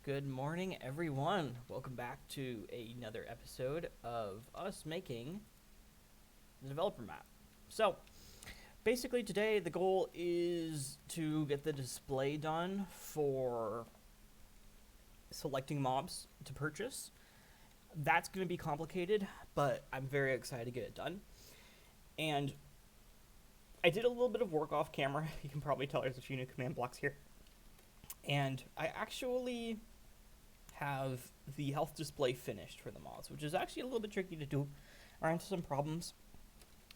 Good morning, everyone. Welcome back to another episode of us making the developer map. So, basically, today the goal is to get the display done for selecting mobs to purchase. That's going to be complicated, but I'm very excited to get it done. And I did a little bit of work off camera. You can probably tell there's a few new command blocks here. And I actually have the health display finished for the mods, which is actually a little bit tricky to do. I ran into some problems.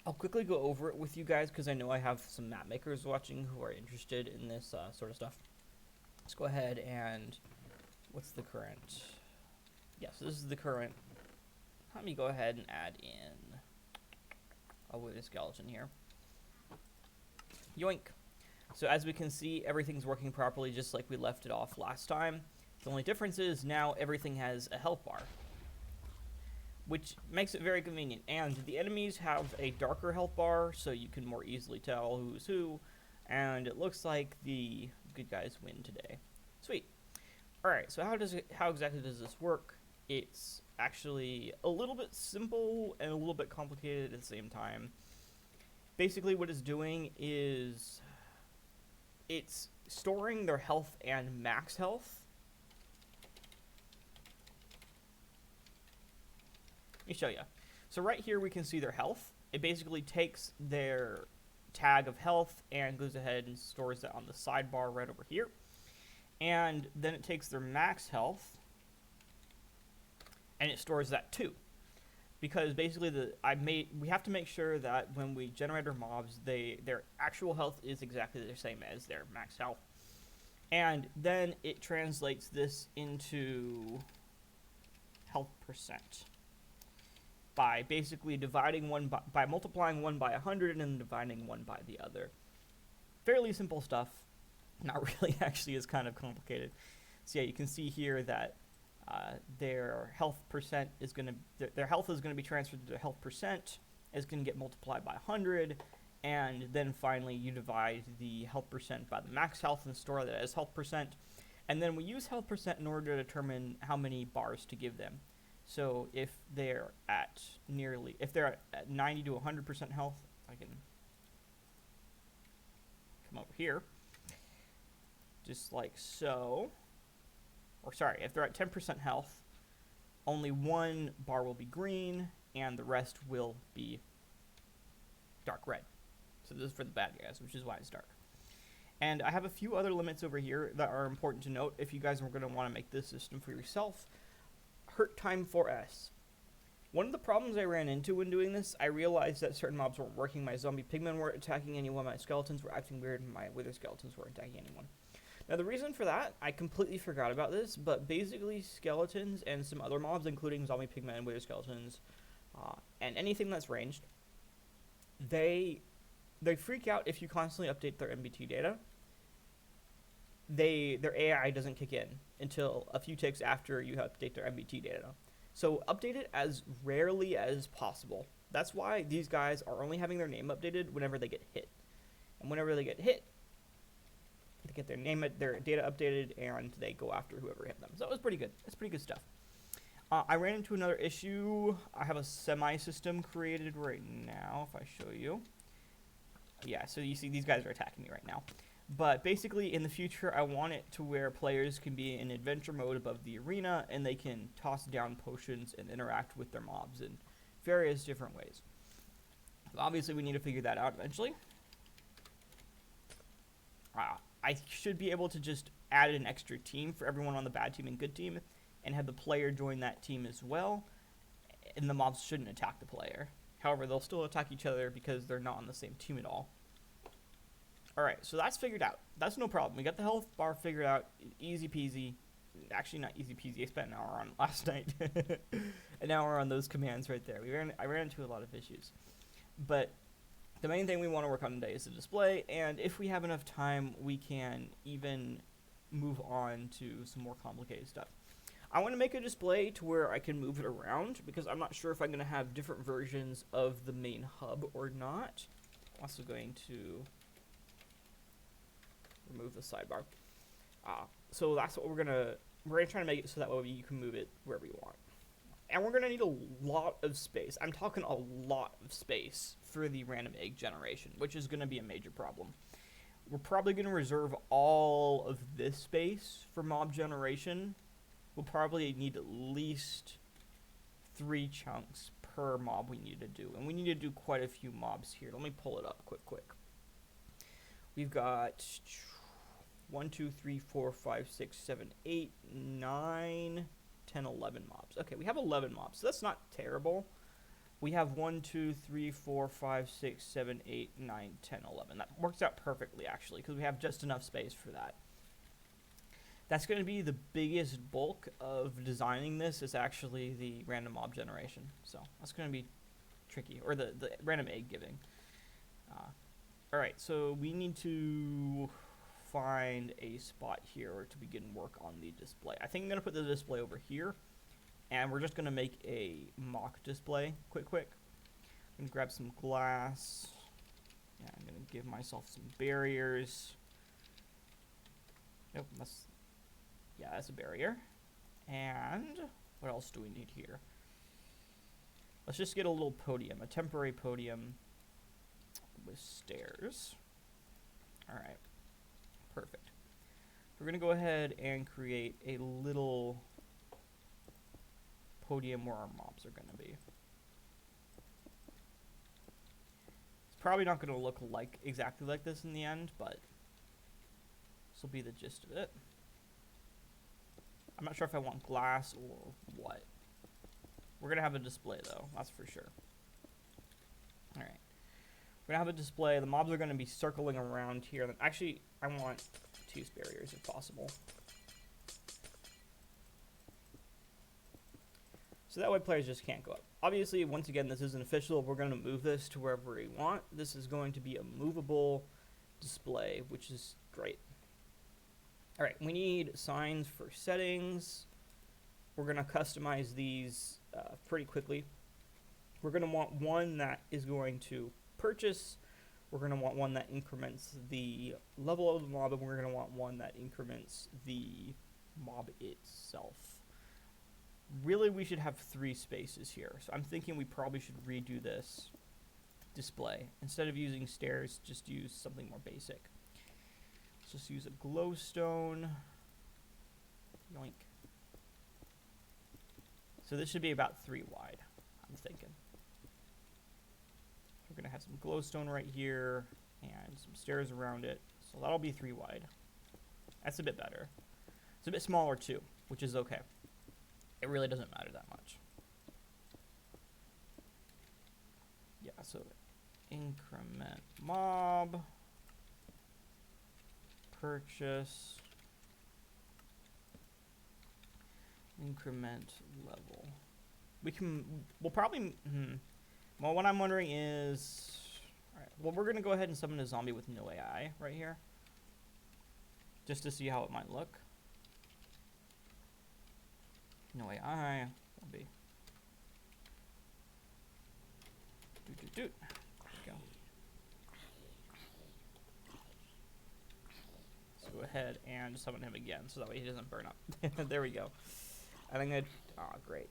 I'll quickly go over it with you guys because I know I have some map makers watching who are interested in this sort of stuff. Let's go ahead and what's the current? Yes, this is the current. Let me go ahead and add in a wither skeleton here. Yoink. So as we can see, everything's working properly just like we left it off last time. The only difference is now everything has a health bar, which makes it very convenient. And the enemies have a darker health bar, so you can more easily tell who's who. And it looks like the good guys win today. Sweet. Alright, so how exactly does this work? It's actually a little bit simple and a little bit complicated at the same time. Basically what it's doing is it's storing their health and max health. Let me show you. So right here we can see their health. It basically takes their tag of health and goes ahead and stores it on the sidebar right over here. And then it takes their max health and it stores that too. Because basically we have to make sure that when we generate our mobs, their actual health is exactly the same as their max health. And then it translates this into health percent by basically dividing by multiplying one by 100 and then dividing one by the other. Fairly simple stuff. Not really, actually, is kind of complicated. So yeah, you can see here that their health percent is going to their health is going to be transferred to their health percent. Is going to get multiplied by 100, and then finally you divide the health percent by the max health and store that as health percent. And then we use health percent in order to determine how many bars to give them. So if they're at 90 to 100% health, I can come over here, just like so. Or sorry, if they're at 10% health, only one bar will be green, and the rest will be dark red. So this is for the bad guys, which is why it's dark. And I have a few other limits over here that are important to note if you guys are going to want to make this system for yourself. Hurt time 4S. One of the problems I ran into when doing this, I realized that certain mobs weren't working. My zombie pigmen weren't attacking anyone, my skeletons were acting weird, and my wither skeletons weren't attacking anyone. Now the reason for that, I completely forgot about this, but basically skeletons and some other mobs, including zombie pigmen and wither skeletons, and anything that's ranged, they freak out if you constantly update their MBT data. Their AI doesn't kick in until a few ticks after you update their MBT data. So update it as rarely as possible. That's why these guys are only having their name updated whenever they get hit. And whenever they get hit, they get their data updated, and they go after whoever hit them. So it was pretty good. It's pretty good stuff. I ran into another issue. I have a semi-system created right now, if I show you. Yeah, so you see these guys are attacking me right now. But basically, in the future, I want it to where players can be in adventure mode above the arena, and they can toss down potions and interact with their mobs in various different ways. Obviously, we need to figure that out eventually. I should be able to just add an extra team for everyone on the bad team and good team, and have the player join that team as well, and the mobs shouldn't attack the player. However, they'll still attack each other because they're not on the same team at all. Alright, so that's figured out. That's no problem. We got the health bar figured out. Easy peasy. Actually, not easy peasy. I spent an hour on it last night. An hour on those commands right there. I ran into a lot of issues. But the main thing we want to work on today is the display, and if we have enough time, we can even move on to some more complicated stuff. I want to make a display to where I can move it around, because I'm not sure if I'm going to have different versions of the main hub or not. I'm also going to remove the sidebar. So that's what we're going to we're going to try to make it so that way you can move it wherever you want. And we're going to need a lot of space. I'm talking a lot of space for the random egg generation, which is going to be a major problem. We're probably going to reserve all of this space for mob generation. We'll probably need at least 3 chunks per mob we need to do. And we need to do quite a few mobs here. Let me pull it up quick. We've got 1, 2, 3, 4, 5, 6, 7, 8, 9, 10, 11 mobs. Okay, we have 11 mobs, so that's not terrible. We have 1, 2, 3, 4, 5, 6, 7, 8, 9, 10, 11. That works out perfectly, actually, because we have just enough space for that. That's going to be the biggest bulk of designing this is actually the random mob generation. So that's going to be tricky, or the random egg giving. All right, so we need to find a spot here to begin work on the display. I think I'm going to put the display over here, and we're just going to make a mock display quick. I'm going to grab some glass. Yeah, I'm going to give myself some barriers. Nope, that's a barrier. And what else do we need here? Let's just get a little podium, a temporary podium with stairs. All right, perfect. We're gonna go ahead and create a little podium where our mobs are gonna be. It's probably not gonna look like exactly like this in the end, but this will be the gist of it. I'm not sure if I want glass or what. We're gonna have a display though, that's for sure. All right. We're going to have a display. The mobs are going to be circling around here. Actually, I want 2 barriers if possible. So that way players just can't go up. Obviously, once again, this isn't official. We're going to move this to wherever we want. This is going to be a movable display, which is great. All right, we need signs for settings. We're going to customize these pretty quickly. We're going to want one that is going to purchase. We're going to want one that increments the level of the mob, and we're going to want one that increments the mob itself. Really, we should have 3 spaces here. So I'm thinking we probably should redo this display. Instead of using stairs, just use something more basic. Let's just use a glowstone. Yoink. So this should be about 3 wide, I'm thinking. We're going to have some glowstone right here and some stairs around it. So that'll be 3 wide. That's a bit better. It's a bit smaller too, which is okay. It really doesn't matter that much. Yeah, so increment mob, purchase, increment level. We'll probably, well, what I'm wondering is, all right, well, we're going to go ahead and summon a zombie with no AI right here, just to see how it might look. No AI, will be. There we go. Let's go ahead and summon him again, so that way he doesn't burn up. There we go. I think that, oh, great.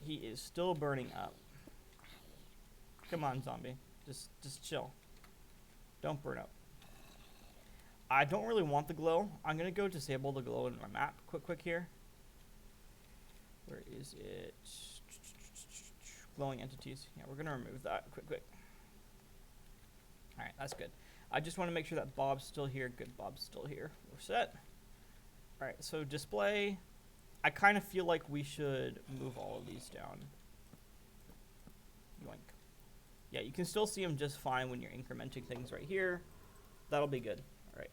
He is still burning up. Come on, zombie. Just chill. Don't burn up. I don't really want the glow. I'm going to go disable the glow in my map quick here. Where is it? Glowing entities. Yeah, we're going to remove that quick. Alright, that's good. I just want to make sure that Bob's still here. Good, Bob's still here. We're set. Alright, so display. I kind of feel like we should move all of these down. Yoink. Yeah, you can still see them just fine when you're incrementing things right here. That'll be good. Alright.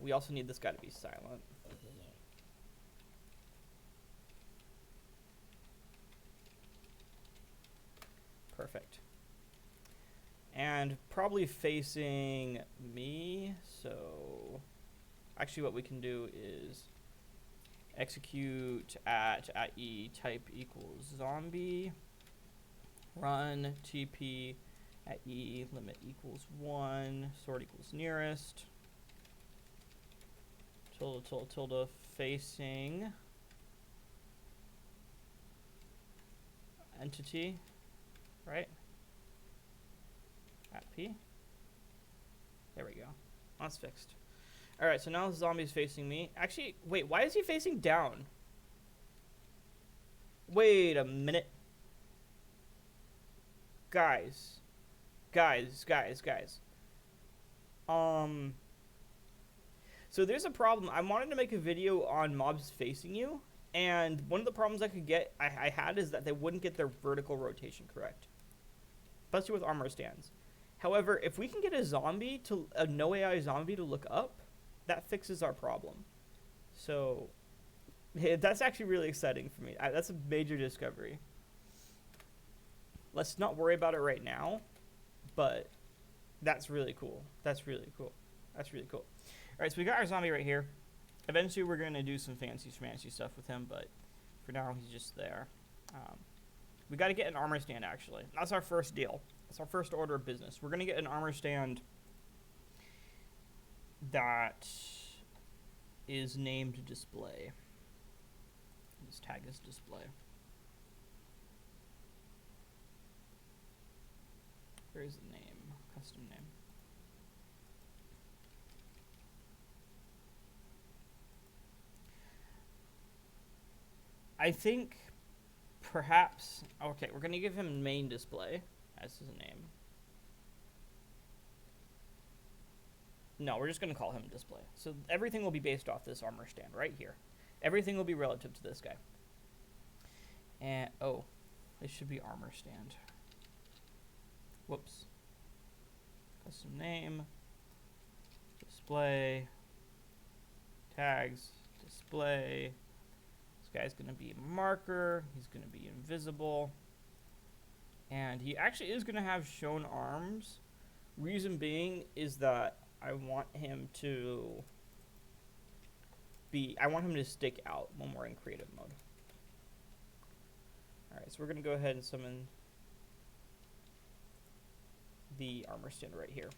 We also need this guy to be silent. Perfect. And probably facing me, so actually what we can do is execute at e type equals zombie, run TP at e limit equals 1, sort equals nearest, tilde facing entity, right? At P. There we go. That's fixed. Alright, so now the zombie's facing me. Actually, wait, why is he facing down? Wait a minute. Guys. So there's a problem. I wanted to make a video on mobs facing you, and one of the problems I had is that they wouldn't get their vertical rotation correct. Especially with armor stands. However, if we can get a no AI zombie to look up, that fixes our problem. So that's actually really exciting for me. That's a major discovery. Let's not worry about it right now, but that's really cool. That's really cool. All right, so we got our zombie right here. Eventually, we're going to do some fancy stuff with him, but for now, he's just there. We got to get an armor stand, actually. That's our first deal. That's our first order of business. We're going to get an armor stand that is named display. This tag is display. Where is the name? Custom name. I think perhaps, okay, we're going to give him main display as his name. No, we're just going to call him display. So everything will be based off this armor stand right here. Everything will be relative to this guy. And, oh, this should be armor stand. Whoops. Custom name, display, tags, display. This guy's going to be a marker. He's going to be invisible. And he actually is going to have shown arms. Reason being is that I want him to stick out when we're in creative mode. Alright, so we're going to go ahead and summon the armor stand right here.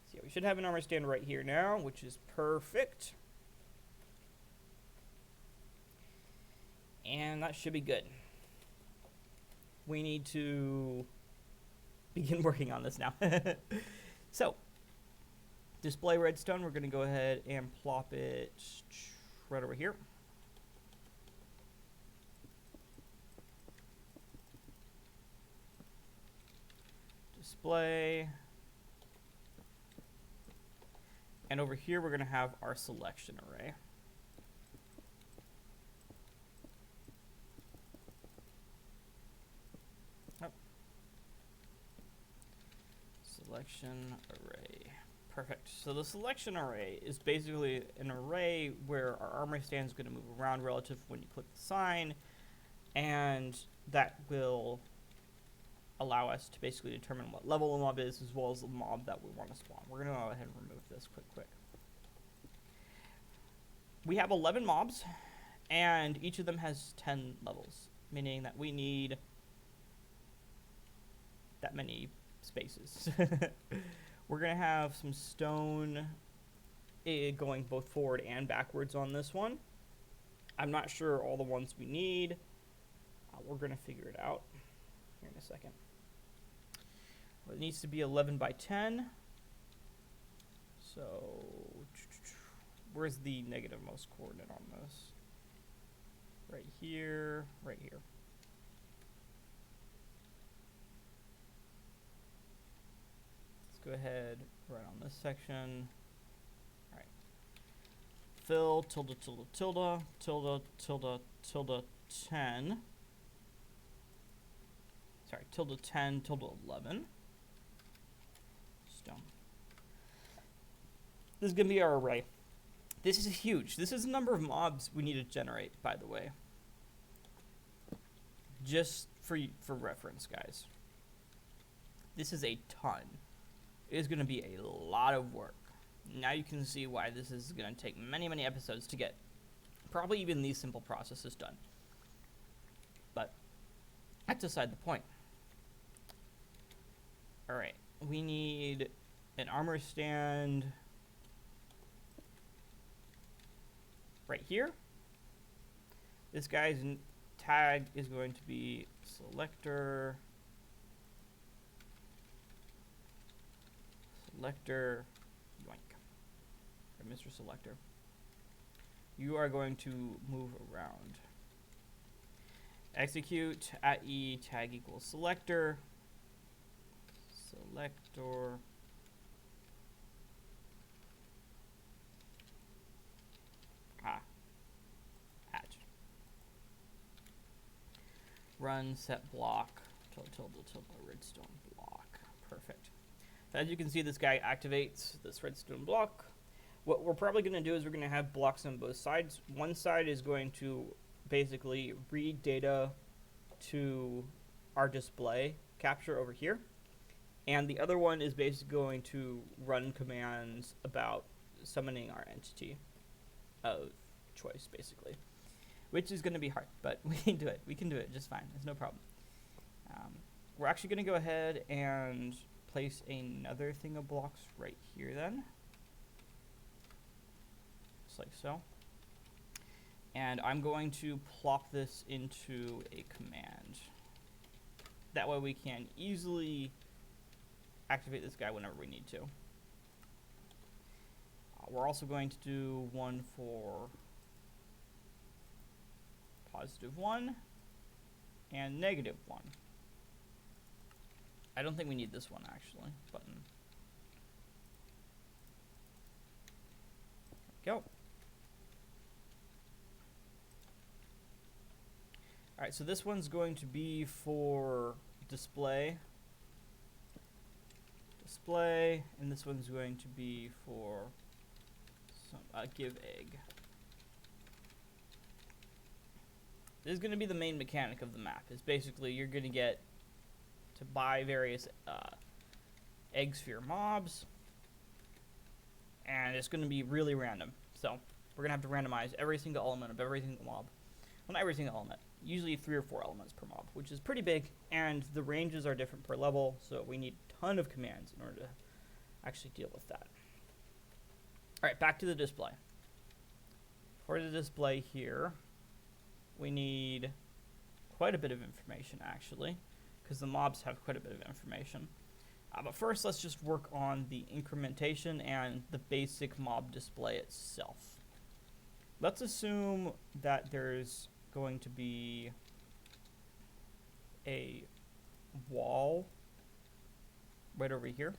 So yeah, we should have an armor stand right here now, which is perfect. And that should be good. We need to begin working on this now. So, display redstone, we're going to go ahead and plop it right over here. Display. And over here, we're going to have our selection array. Selection array. Perfect. So the selection array is basically an array where our armor stand is going to move around relative when you click the sign, and that will allow us to basically determine what level the mob is as well as the mob that we want to spawn. We're going to go ahead and remove this quick. We have 11 mobs, and each of them has 10 levels, meaning that we need that many spaces. We're going to have some stone going both forward and backwards on this one. I'm not sure all the ones we need. We're going to figure it out here in a second. Well, it needs to be 11 by 10. So, where's the negative most coordinate on this? Right here, right here. Go ahead, right on this section. All right. Fill tilde 10. Sorry, tilde 10 tilde 11. Stone. This is gonna be our array. This is huge. This is the number of mobs we need to generate, by the way. Just for reference, guys. This is a ton. It is going to be a lot of work. Now you can see why this is going to take many, many episodes to get probably even these simple processes done. But that's aside the point. Alright, we need an armor stand right here. This guy's tag is going to be selector yoink, or Mr. Selector. You are going to move around. Execute @e tag equals selector. Selector. Hatch. Run set block tilde redstone block. Perfect. So as you can see, this guy activates this redstone block. What we're probably going to do is we're going to have blocks on both sides. One side is going to basically read data to our display capture over here. And the other one is basically going to run commands about summoning our entity of choice, basically. Which is going to be hard, but we can do it. We can do it just fine. It's no problem. We're actually going to go ahead and place another thing of blocks right here then. Just like so. And I'm going to plop this into a command. That way we can easily activate this guy whenever we need to. We're also going to do one for +1 and -1. I don't think we need this one actually. Button. There we go. Alright, so this one's going to be for display, and this one's going to be for some, give egg. This is going to be the main mechanic of the map. Is basically you're going to get to buy various eggs for your mobs, and it's going to be really random. So we're going to have to randomize every single element of every single mob. Well, not every single element. Usually 3 or 4 elements per mob, which is pretty big, and the ranges are different per level, so we need a ton of commands in order to actually deal with that. Alright, back to the display. For the display here, we need quite a bit of information, actually, because the mobs have quite a bit of information. But first, let's just work on the incrementation and the basic mob display itself. Let's assume that there's going to be a wall right over here,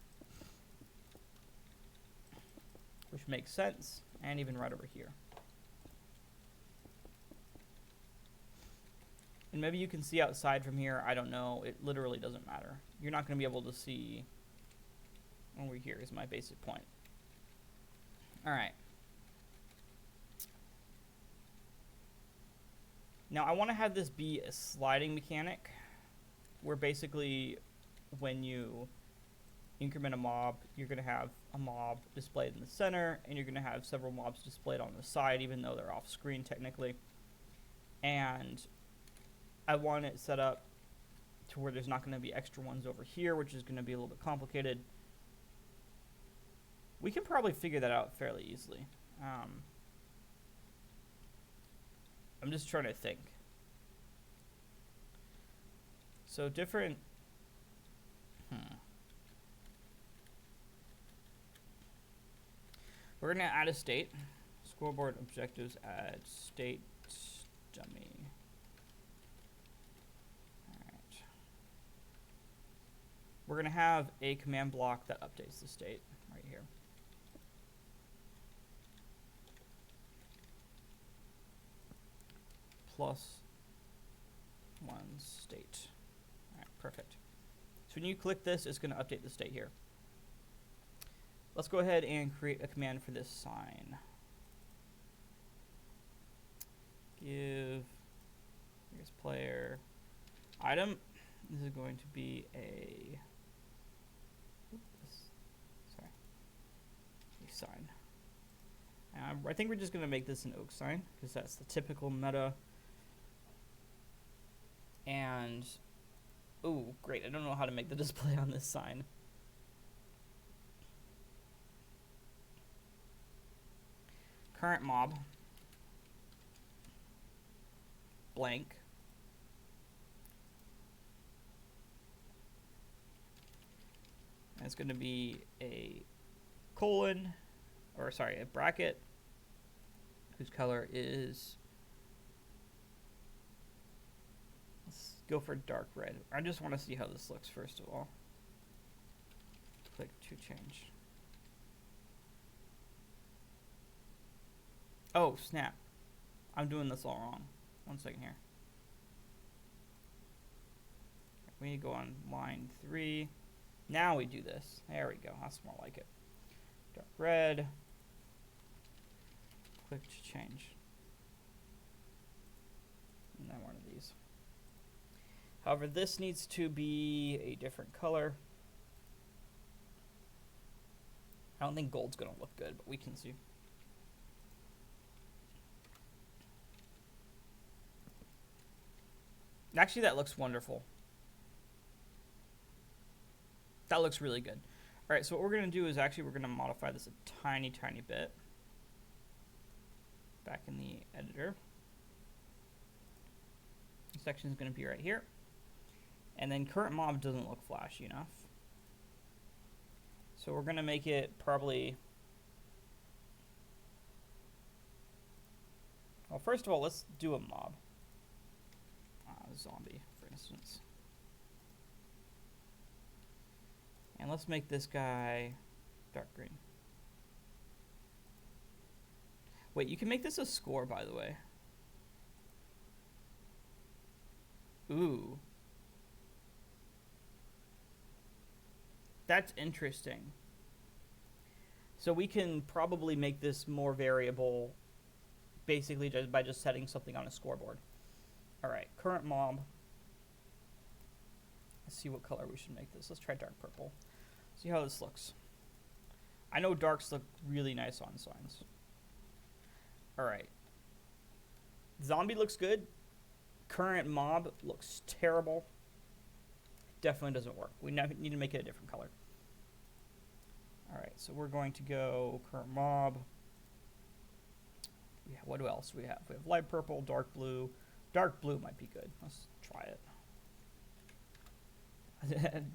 which makes sense, and even right over here. And maybe you can see outside from here, I don't know, it literally doesn't matter. You're not going to be able to see over here is my basic point. Alright. Now I want to have this be a sliding mechanic, where basically when you increment a mob, you're going to have a mob displayed in the center, and you're going to have several mobs displayed on the side, even though they're off screen technically. And I want it set up to where there's not going to be extra ones over here, which is going to be a little bit complicated. We can probably figure that out fairly easily. I'm just trying to think. So different... We're going to add a state. Scoreboard objectives, add state dummy. Alright. We're going to have a command block that updates the state right here. +1 state. Alright, perfect. So when you click this, it's going to update the state here. Let's go ahead and create a command for this sign. Give, here's player item. This is going to be a, a sign. I think we're just going to make this an oak sign, because that's the typical meta. And, oh, great, I don't know how to make the display on this sign. current mob blank. And it's going to be a colon, or sorry, a bracket whose color is, let's go for dark red. I just want to see how this looks first of all. Click to change. Oh, snap. I'm doing this all wrong. 1 second here. We need to go on line 3. Now we do this. There we go. That's more like it. Dark red. Click to change. And then one of these. However, this needs to be a different color. I don't think gold's going to look good, but we can see. Actually, that looks wonderful. That looks really good. All right, so what we're going to do is actually we're going to modify this a tiny, tiny bit. Back in the editor. The section is going to be right here. And then current mob doesn't look flashy enough. So we're going to make it probably... Well, first of all, let's do a mob. Zombie, for instance. And let's make this guy dark green. Wait, you can make this a score, by the way. Ooh. That's interesting. So we can probably make this more variable basically just by just setting something on a scoreboard. Alright, current mob. Let's see what color we should make this. Let's try dark purple. See how this looks. I know darks look really nice on signs. Alright. Zombie looks good. Current mob looks terrible. Definitely doesn't work. We need to make it a different color. Alright, so we're going to go current mob. Yeah, what else do we have? We have light purple, dark blue. Dark blue might be good. Let's try it.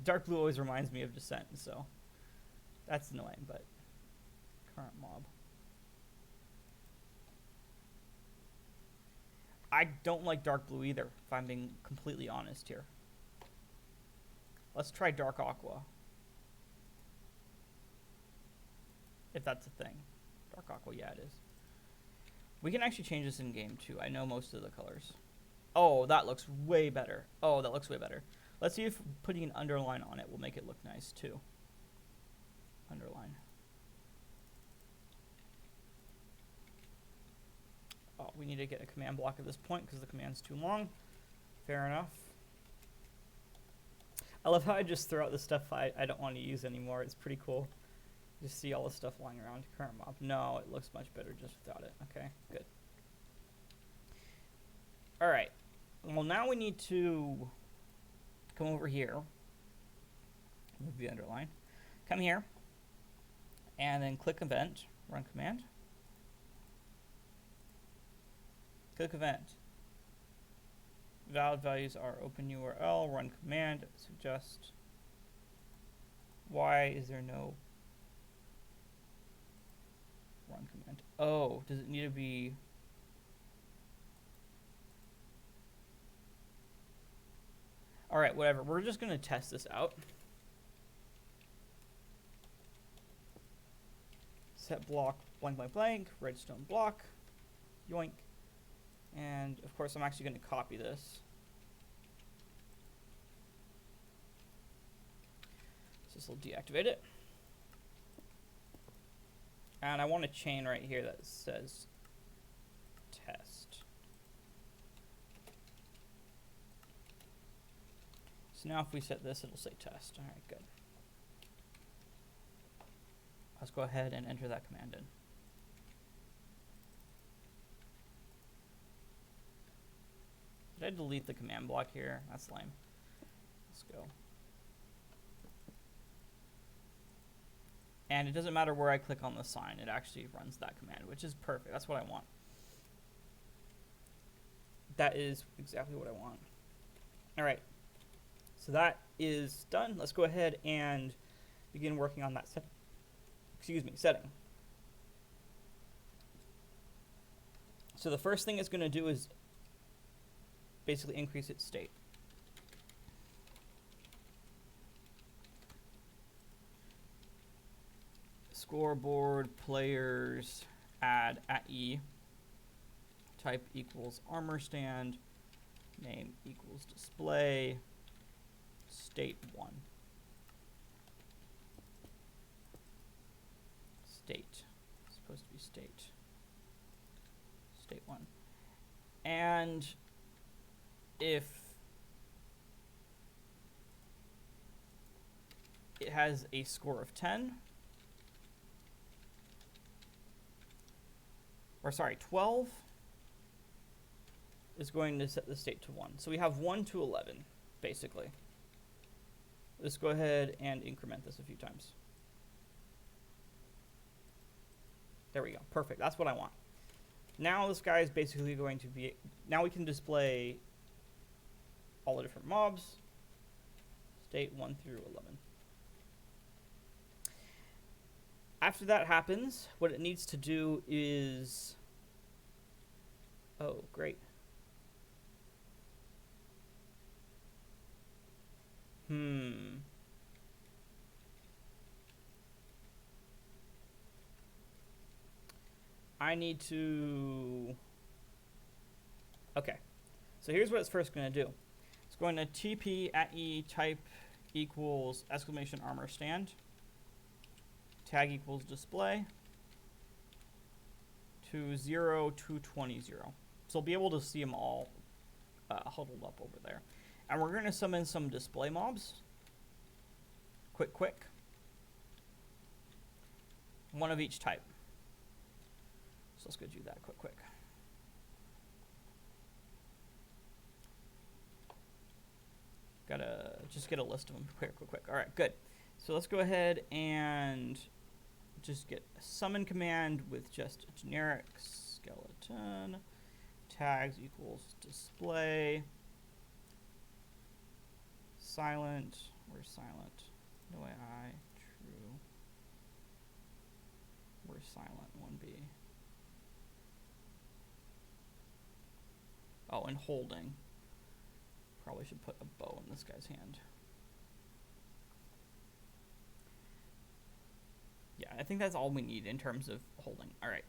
Dark blue always reminds me of Descent, so that's annoying, but current mob. I don't like dark blue either, if I'm being completely honest here. Let's try dark aqua. If that's a thing. Dark aqua, yeah, it is. We can actually change this in game too. I know most of the colors. Oh, that looks way better. Oh, that looks way better. Let's see if putting an underline on it will make it look nice too. Underline. Oh, we need to get a command block at this point because the command's too long. Fair enough. I love how I just throw out the stuff I don't want to use anymore. It's pretty cool. Just see all the stuff lying around. Current mob. No, it looks much better just without it. Okay, good. All right. Well, now we need to come over here. Move the underline. Come here. And then click event. Run command. Click event. Valid values are open URL. Run command. Suggest. Why is there no run command? Oh, does it need to be... Alright, whatever. We're just going to test this out. Set block blank blank blank. Redstone block. Yoink. And, of course, I'm actually going to copy this. So this will deactivate it. And I want a chain right here that says test. So now if we set this, it'll say test. All right, good. Let's go ahead and enter that command in. Did I delete the command block here? That's lame. Let's go. And it doesn't matter where I click on the sign, it actually runs that command, which is perfect. That's what I want. That is exactly what I want. All right, so that is done. Let's go ahead and begin working on that setting. So the first thing it's going to do is basically increase its state. Scoreboard players add @e, type equals armor stand, name equals display, state 1. State. It's supposed to be state. State 1. And if it has a score of 10, or sorry, 12, is going to set the state to 1. So we have 1 to 11, basically. Let's go ahead and increment this a few times. There we go. Perfect. That's what I want. Now this guy is basically going to be... Now we can display all the different mobs. State 1 through 11. After that happens, what it needs to do is... Oh, great. I need to... Okay. So here's what it's first going to do. It's going to TP @e type equals exclamation armor stand. Tag equals display to 0 to 20. So we'll be able to see them all huddled up over there. And we're going to summon some display mobs. Quick. One of each type. So let's go do that quick. Gotta just get a list of them quick. All right, good. So let's go ahead and just get a summon command with just a generic skeleton. Tags equals display. Silent. Where's silent? No AI. True. Where's silent? 1B. Oh, and holding. Probably should put a bow in this guy's hand. Yeah, I think that's all we need in terms of holding. All right.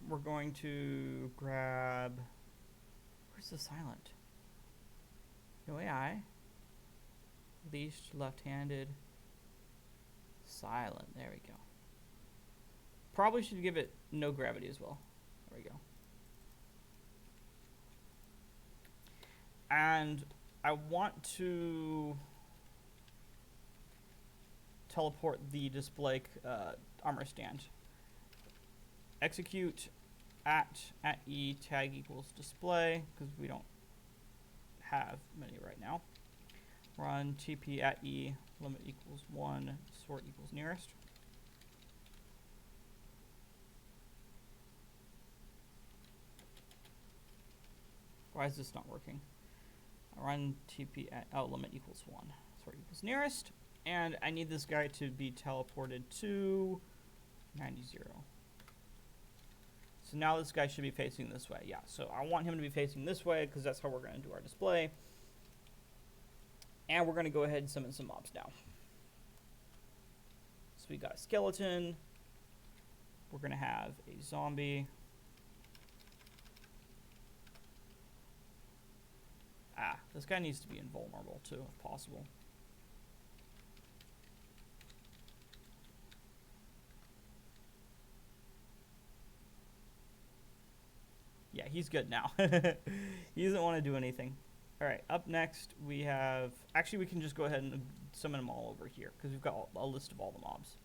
We're going to grab... Where's the silent? No AI. Leashed, left-handed. Silent. There we go. Probably should give it no gravity as well. There we go. And I want to teleport the display armor stand. Execute @e tag equals display, because we don't have many right now. Run TP @e limit equals 1 sort equals nearest. Why is this not working? Run TP limit equals 1 sort equals nearest, and I need this guy to be teleported to 90. So now this guy should be facing this way. Yeah, so I want him to be facing this way because that's how we're going to do our display. And we're going to go ahead and summon some mobs now. So we got a skeleton. We're going to have a zombie. This guy needs to be invulnerable too, if possible. Yeah, he's good now. He doesn't want to do anything. All right, up next we have... Actually, we can just go ahead and summon them all over here, because we've got a list of all the mobs.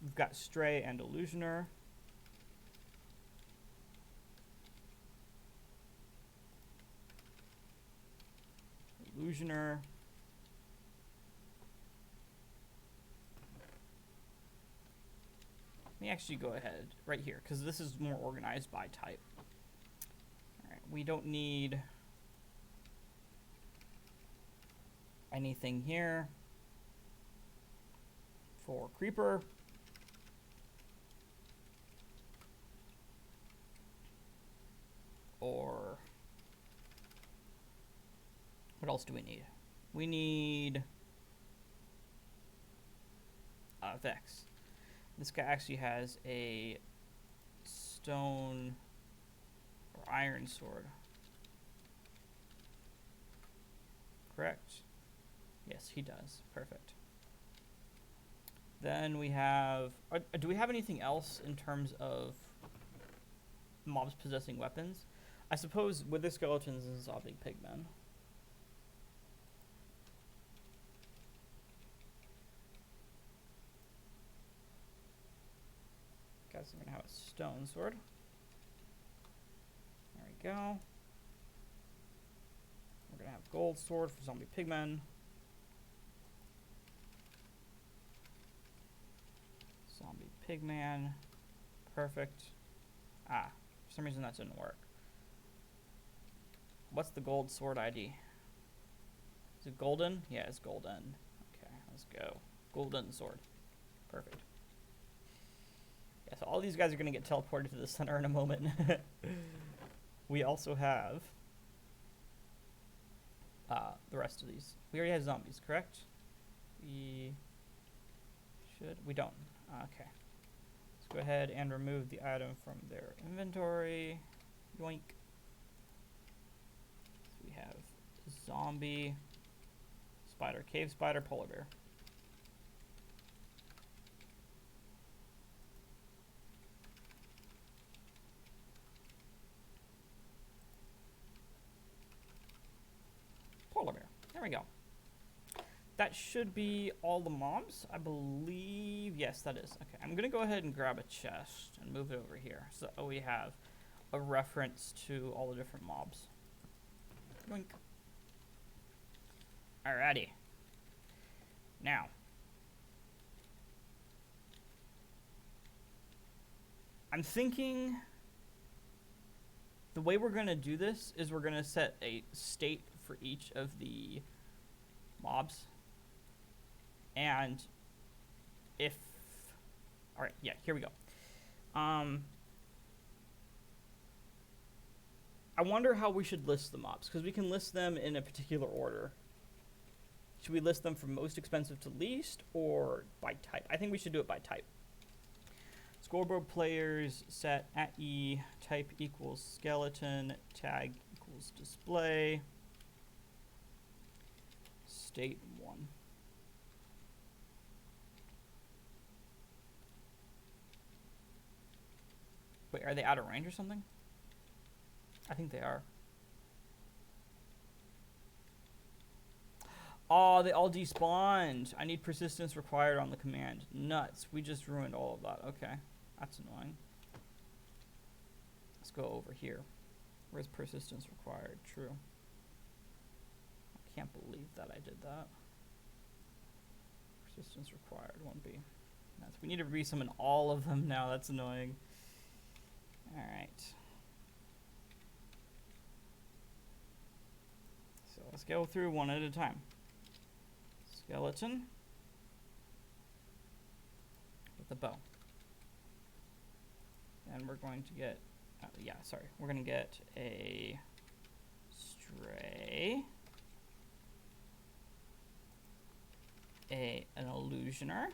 We've got Stray and Illusioner. Illusioner. me actually go ahead right here, because this is more organized by type. Alright, we don't need anything here for creeper. Or what else do we need? We need Vex. This guy actually has a stone or iron sword. Correct? Yes, he does. Perfect. Then we have... do we have anything else in terms of mobs possessing weapons? I suppose wither skeletons and zombie pigmen. Guess I'm gonna have a stone sword. There we go. We're gonna have gold sword for zombie pigmen. Zombie pigman. Perfect. Ah, for some reason that didn't work. What's the gold sword ID? Is it golden? Yeah, it's golden. Okay, let's go. Golden sword. Perfect. Yeah, so all these guys are going to get teleported to the center in a moment. We also have the rest of these. We already have zombies, correct? We should. We don't. Okay. Let's go ahead and remove the item from their inventory. Yoink. So we have zombie, spider, cave spider, polar bear. Polar bear. There we go. That should be all the mobs, I believe. Yes, that is. Okay, I'm going to go ahead and grab a chest and move it over here so that we have a reference to all the different mobs. Yoink. Alrighty. Now, I'm thinking the way we're going to do this is we're going to set a state for each of the mobs. And if... Alright, yeah, here we go. I wonder how we should list the mobs, because we can list them in a particular order. Should we list them from most expensive to least, or by type? I think we should do it by type. Scoreboard players set at E, type equals skeleton, tag equals display, state 1. Wait, are they out of range or something? I think they are. Oh, they all despawned. I need persistence required on the command. Nuts. We just ruined all of that. Okay. That's annoying. Let's go over here. Where's persistence required? True. I can't believe that I did that. Persistence required. 1B. We need to resummon all of them now. That's annoying. Alright. So let's go through one at a time. Skeleton with a bow. And we're going to get, we're going to get a stray, an illusioner.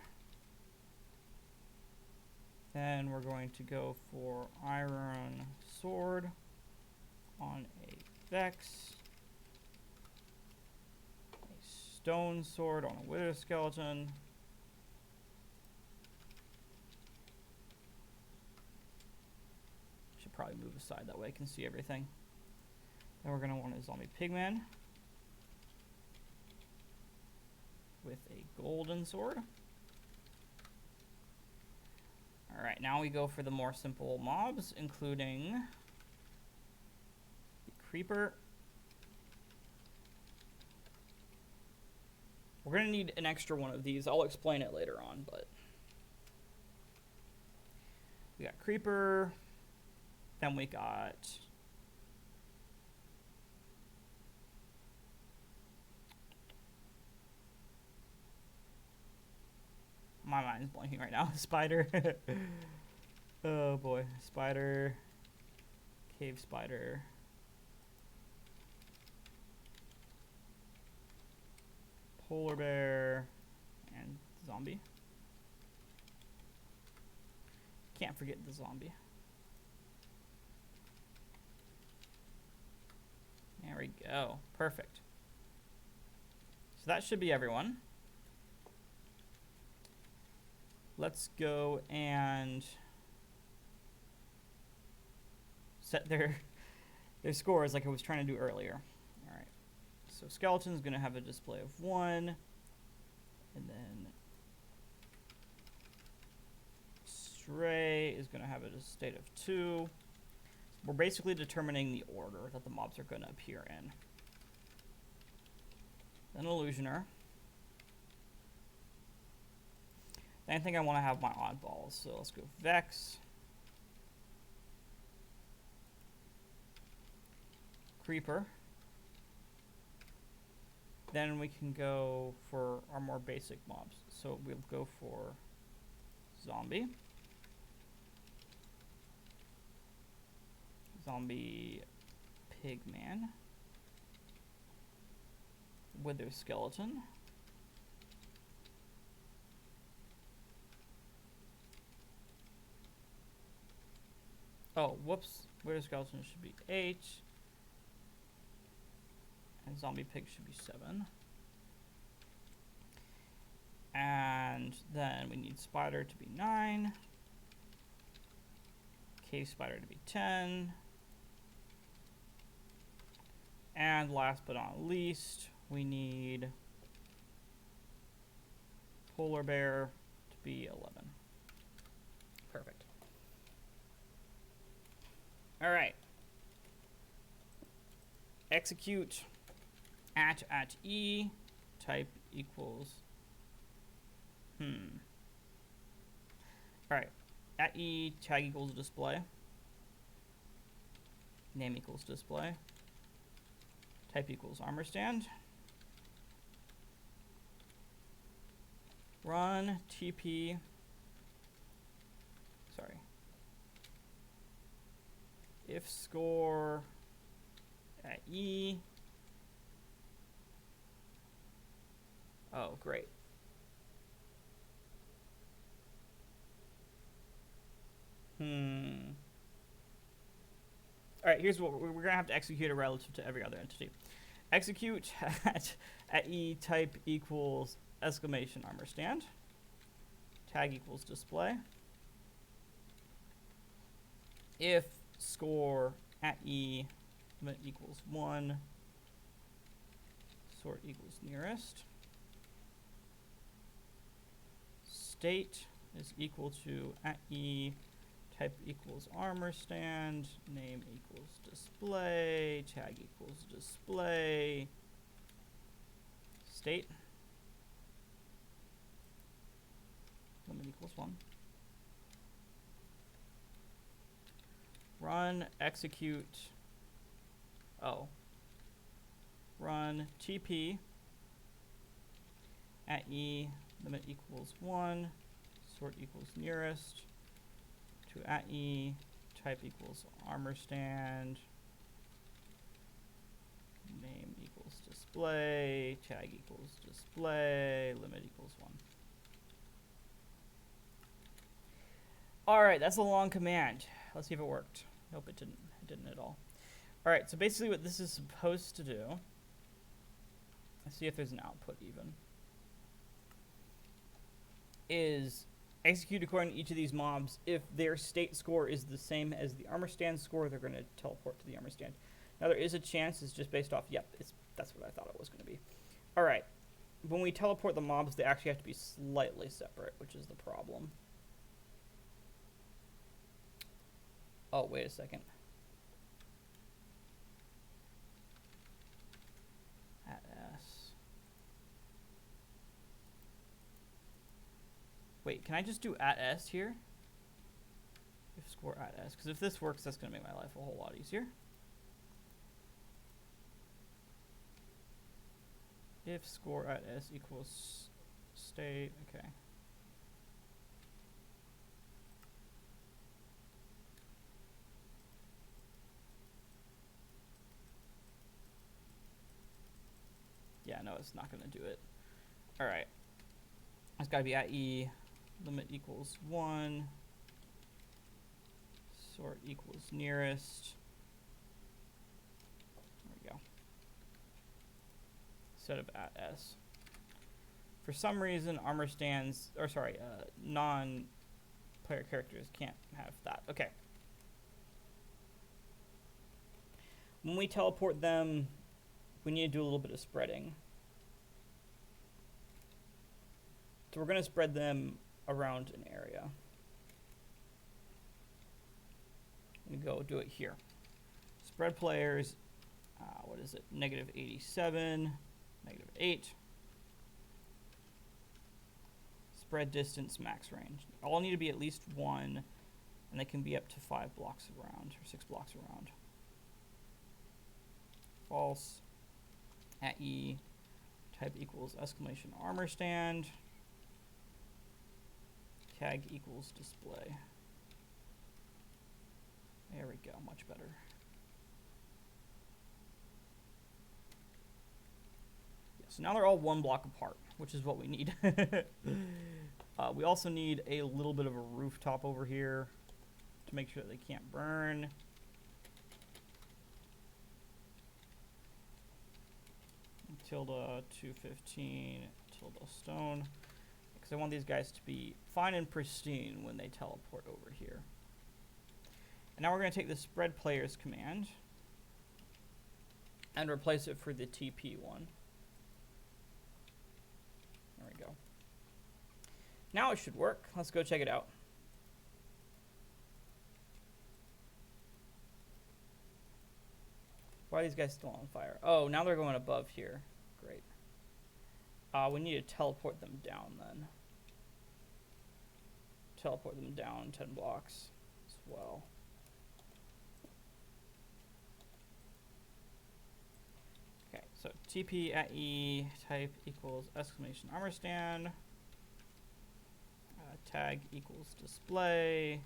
Then we're going to go for iron sword on a Vex. Stone sword on a wither skeleton. Should probably move aside that way I can see everything. Then we're going to want a zombie pigman with a golden sword. Alright, now we go for the more simple mobs, including the creeper. We're going to need an extra one of these. I'll explain it later on, but We got creeper. Then we got my mind's blanking right now. Spider. Oh boy. Spider. Cave spider. Polar bear. And zombie. Can't forget the zombie. There we go. Perfect. So that should be everyone. Let's go and set their scores like I was trying to do earlier. All right. So skeleton's going to have a display of 1. And then stray is going to have a state of 2. We're basically determining the order that the mobs are going to appear in. Then illusioner. Then I think I want to have my oddballs. So let's go Vex. Creeper. Then we can go for our more basic mobs. So we'll go for zombie. Zombie pigman. Wither skeleton. Oh, whoops. Wither skeleton should be 8. And zombie pig should be 7. And then we need spider to be 9. Cave spider to be 10. And last but not least, we need polar bear to be 11. Perfect. All right. Execute at E, type equals, all right, at E, tag equals display, name equals display, type equals armor stand, run TP, sorry, if score at E. Oh, great. All right, here's what we're going to have to execute it relative to every other entity. Execute at E type equals exclamation armor stand. Tag equals display. If score at E limit equals 1, sort equals nearest. State is equal to at E type equals armor stand, name equals display, tag equals display, state, limit equals 1. Run, execute, run TP at E, limit equals 1, sort equals nearest, to at E, type equals armor stand, name equals display, tag equals display, limit equals 1. All right, that's a long command. Let's see if it worked. Nope, it didn't. It didn't at all. All right, so basically what this is supposed to do, let's see if there's an output even, is execute according to each of these mobs. If their state score is the same as the armor stand score, they're going to teleport to the armor stand. Now there is a chance it's just based off, yep, that's what I thought it was going to be. All right, when we teleport the mobs, they actually have to be slightly separate, which is the problem. Oh, wait a second. At S. Wait, can I just do at S here? If score at S, because if this works, that's going to make my life a whole lot easier. If score at S equals state, okay. Yeah, no, it's not going to do it. All right. It's got to be at E, limit equals 1, sort equals nearest. There we go. Instead of at S. For some reason, armor stands, or sorry, non-player characters can't have that. Okay. When we teleport them, we need to do a little bit of spreading. So we're going to spread them around an area. I'm going to go do it here. Spread players, what is it? -87, -8. Spread distance, max range. All need to be at least 1, and they can be up to 5 blocks around, or 6 blocks around. False. At E, type equals exclamation armor stand. Tag equals display. There we go, much better. Yeah, so now they're all 1 block apart, which is what we need. We also need a little bit of a rooftop over here to make sure that they can't burn. Tilde 215 tilde stone, because I want these guys to be fine and pristine when they teleport over here. And now we're going to take the spread players command and replace it for the TP one. There we go. Now it should work. Let's go check it out. Why are these guys still on fire? Oh, now they're going above here. Great. We need to teleport them down then. Teleport them down 10 blocks as well. Okay, so TP at E type equals exclamation armor stand. Tag equals display.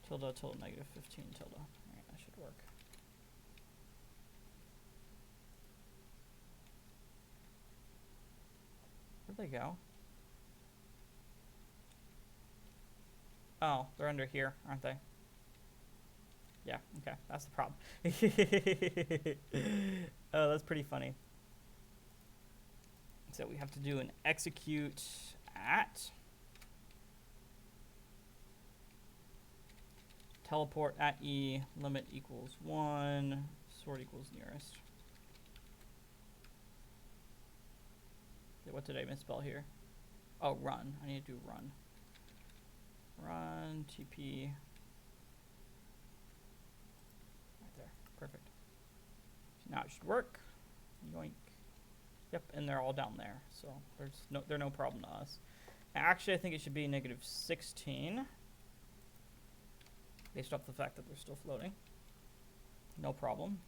Tilde tilde -15 tilde. Alright, that should work. Where'd they go? Oh, they're under here, aren't they? Yeah, okay, that's the problem. Oh, that's pretty funny. So we have to do an execute at teleport at E, limit equals 1, sort equals nearest. Okay, what did I misspell here? Oh, run. I need to do run. Run, TP. Right there. Perfect. Now it should work. Yoink. Yep, and they're all down there, so they're no problem to us. Actually, I think it should be -16. Based off the fact that they're still floating. No problem.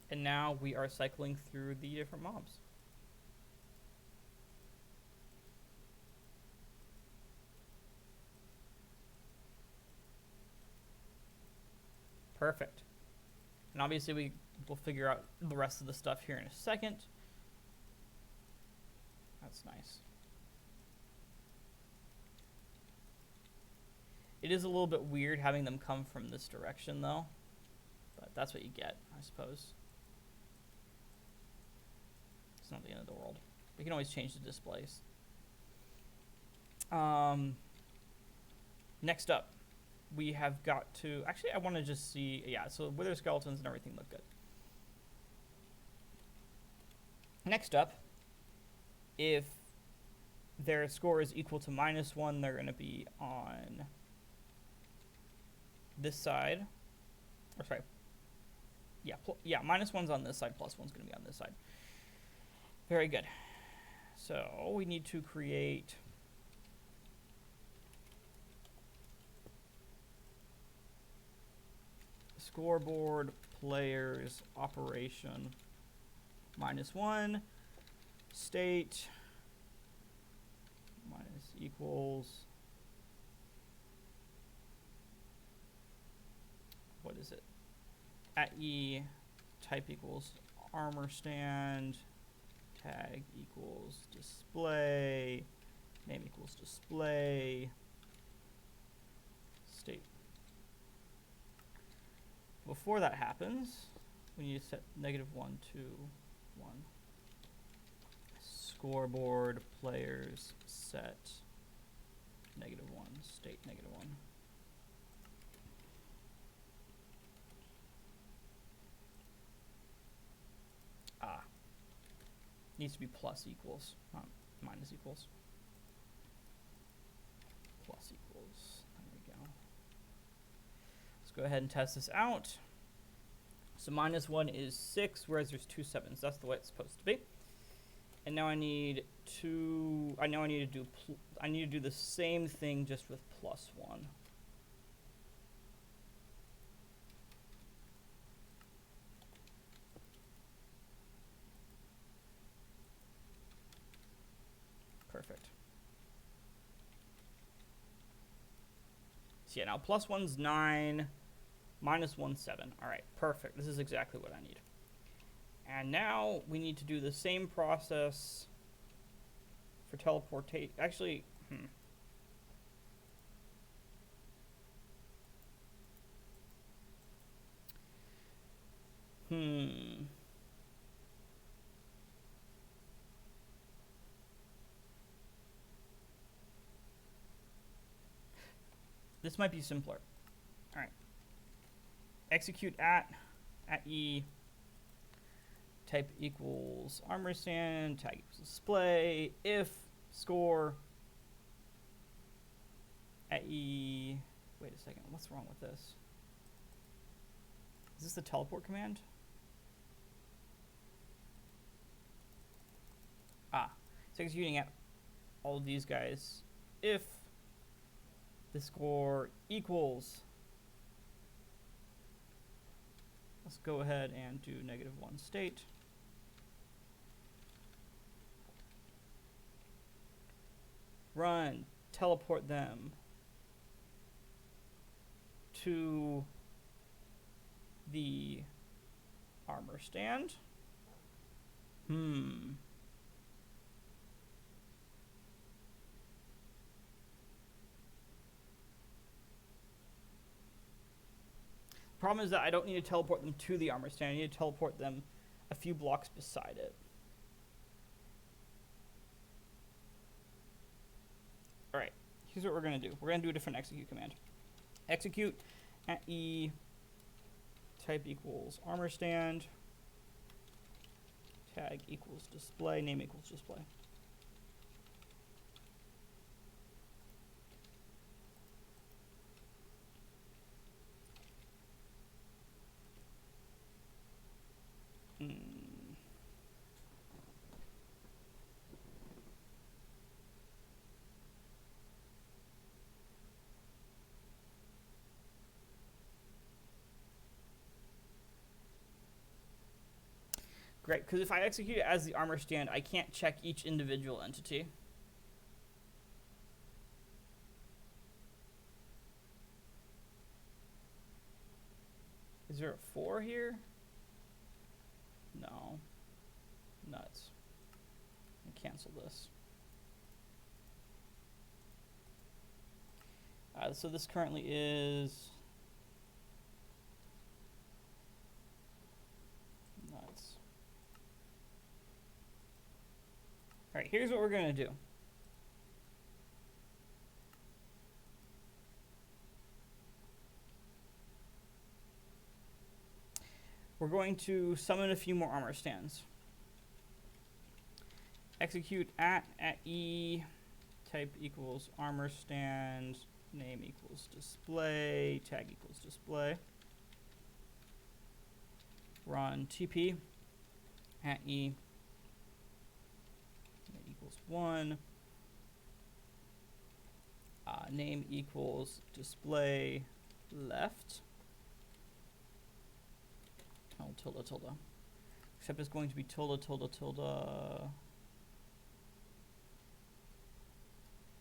And now we are cycling through the different mobs. Perfect. And obviously we will figure out the rest of the stuff here in a second. That's nice. It is a little bit weird having them come from this direction though, but that's what you get, I suppose. It's not the end of the world. We can always change the displays. Next up, we have got to... Actually, I want to just see... Yeah, so wither skeletons and everything look good. Next up, if their score is equal to -1, they're going to be on this side. Or sorry. Yeah, -1's on this side, +1's going to be on this side. Very good. So we need to create scoreboard players operation -1 state minus equals, what is it? At E type equals armor stand, tag equals display, name equals display, state. Before that happens, we need to set -1 to 1. Scoreboard players set -1 state -1. Needs to be plus equals, not minus equals. Plus equals. There we go. Let's go ahead and test this out. So -1 is 6, whereas there's 2 7s. That's the way it's supposed to be. And now I need to do the same thing just with +1. Perfect. So yeah, now +1's 9, -1's 7. All right, perfect. This is exactly what I need. And now we need to do the same process for teleportation. Actually, This might be simpler. All right. Execute at E type equals armor stand, tag equals display, if score at E. Wait a second, what's wrong with this? Is this the teleport command? It's executing at all of these guys if the score equals. Let's go ahead and do -1 state. Run, teleport them to the armor stand. Problem is that I don't need to teleport them to the armor stand. I need to teleport them a few blocks beside it. All right, here's what we're going to do. We're going to do a different execute command. Execute at E type equals armor stand, tag equals display, name equals display. Great, because if I execute it as the armor stand, I can't check each individual entity. Is there a 4 here? No. Nuts. I'll cancel this. So this currently is nuts. All right, here's what we're going to do. We're going to summon a few more armor stands. Execute at E type equals armor stand, name equals display, tag equals display. Run TP at E equals 1. Name equals display left. tilde tilde. Except it's going to be tilde tilde tilde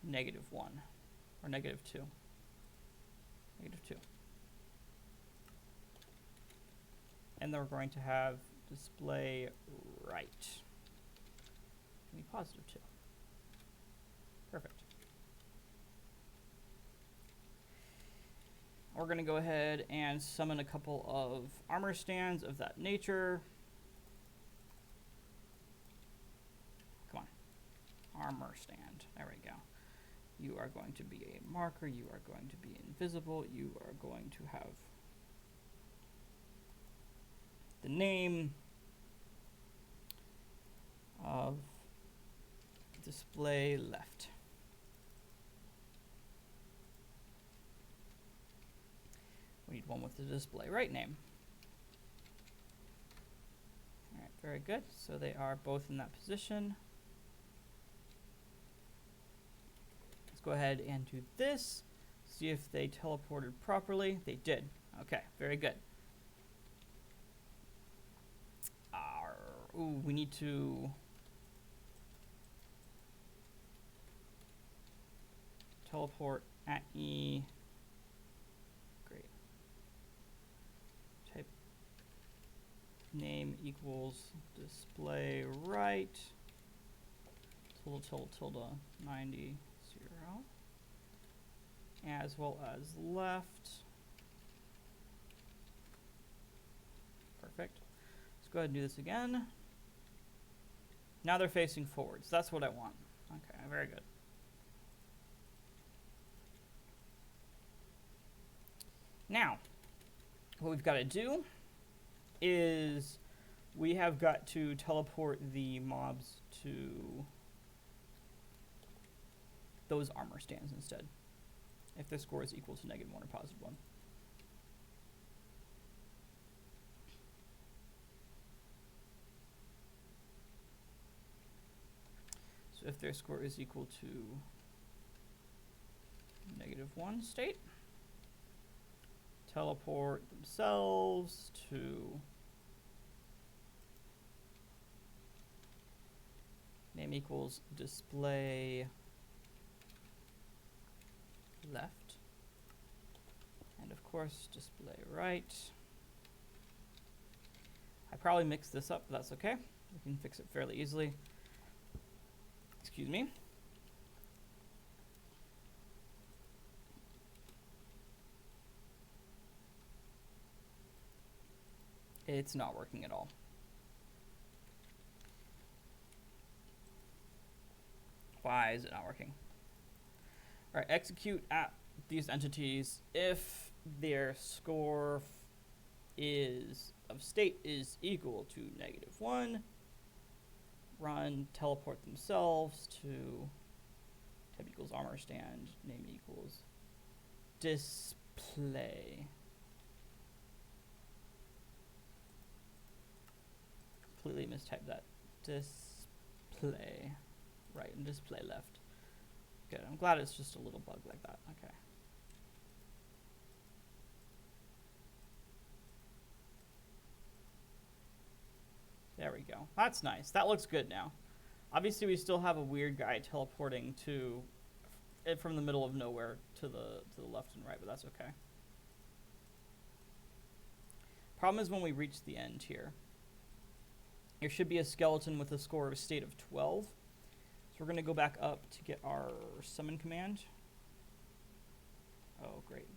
-1 or -2. -2. And then we're going to have display right. Be +2. Perfect. We're going to go ahead and summon a couple of armor stands of that nature. Come on. Armor stand. There we go. You are going to be a marker. You are going to be invisible. You are going to have the name of display left. We need one with the display right name. All right, very good. So they are both in that position. Let's go ahead and do this. See if they teleported properly. They did. Okay, very good. Ooh, we need to teleport at E. Great. Type name equals display right. Tilde tilde tilde 90 0. As well as left. Perfect. Let's go ahead and do this again. Now they're facing forwards. That's what I want. Okay, very good. Now, what we've got to do is we have got to teleport the mobs to those armor stands instead, if the score is equal to -1 or +1. So if their score is equal to -1 state, teleport themselves to name equals display left, and of course display right. I probably mixed this up, but that's okay. We can fix it fairly easily. Excuse me. It's not working at all. Why is it not working? All right, execute at these entities if their score of state is equal to -1. Run teleport themselves to tab equals armor stand, name equals display. Completely mistyped that. Display right and display left. Good. I'm glad it's just a little bug like that. Okay. There we go. That's nice. That looks good now. Obviously, we still have a weird guy teleporting to from the middle of nowhere to the left and right, but that's okay. Problem is when we reach the end here. There should be a skeleton with a score of state of 12. So we're going to go back up to get our summon command. Oh, great.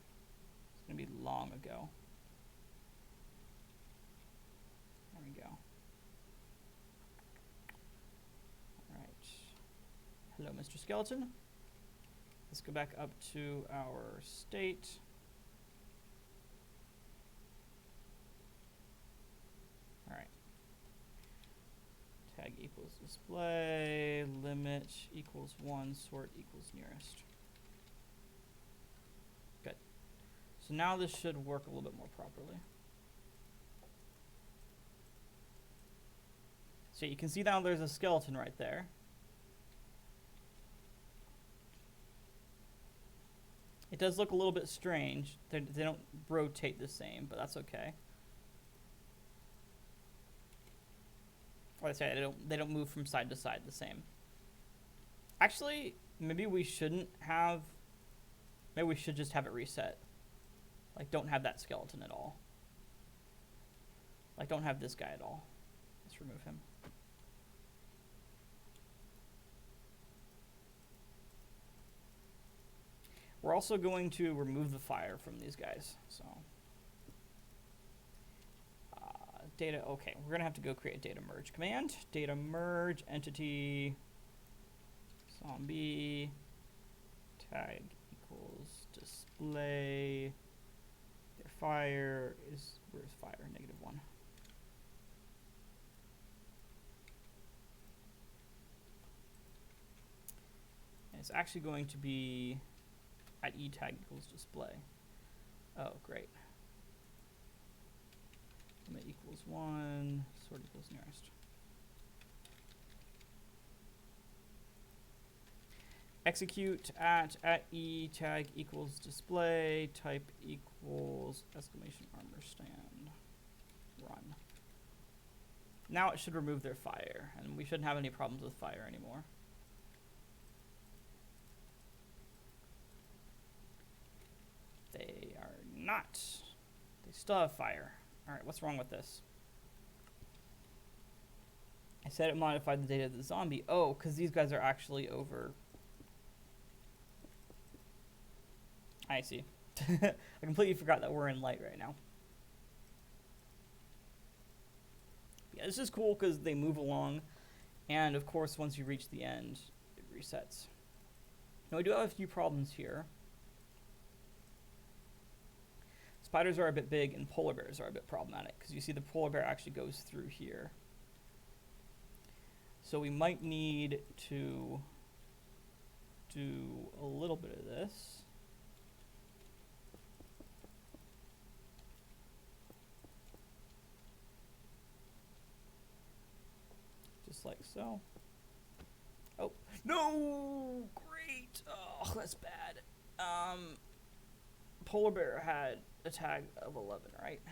It's going to be long ago. There we go. All right. Hello, Mr. Skeleton. Let's go back up to our state. All right. Tag equals display, limit equals 1, sort equals nearest. Good. So now this should work a little bit more properly. So you can see now there's a skeleton right there. It does look a little bit strange. They don't rotate the same, but that's okay. Or I say they don't move from side to side the same. Actually, maybe we shouldn't have. Maybe we should just have it reset. Like, don't have that skeleton at all. Like, don't have this guy at all. Let's remove him. We're also going to remove the fire from these guys. So, data. Okay, we're gonna have to go create a data merge command. Data merge entity zombie tag equals display. Their fire is, where's fire? -1. And it's actually going to be at e tag equals display. Oh, great. Limit equals 1, sort equals nearest. Execute at e tag equals display, type equals exclamation armor stand. Run. Now it should remove their fire, and we shouldn't have any problems with fire anymore. They are not. They still have fire. Alright, what's wrong with this? I said it modified the data of the zombie. Oh, because these guys are actually over. I see. I completely forgot that we're in light right now. Yeah, this is cool because they move along. And of course, once you reach the end, it resets. Now, we do have a few problems here. Spiders are a bit big, and polar bears are a bit problematic, because you see the polar bear actually goes through here. So we might need to do a little bit of this. Just like so. Oh, no! Great! Oh, that's bad. Polar bear had a tag of 11, right?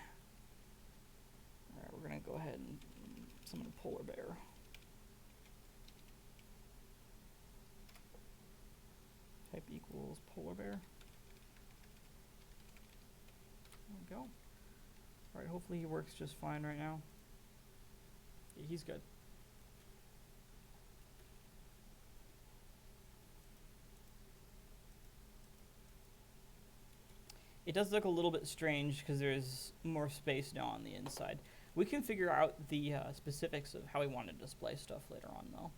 Alright, we're gonna go ahead and summon a polar bear. Type equals polar bear. There we go. Alright, hopefully he works just fine right now. Yeah, he's good. It does look a little bit strange because there's more space now on the inside. We can figure out the specifics of how we want to display stuff later on, though.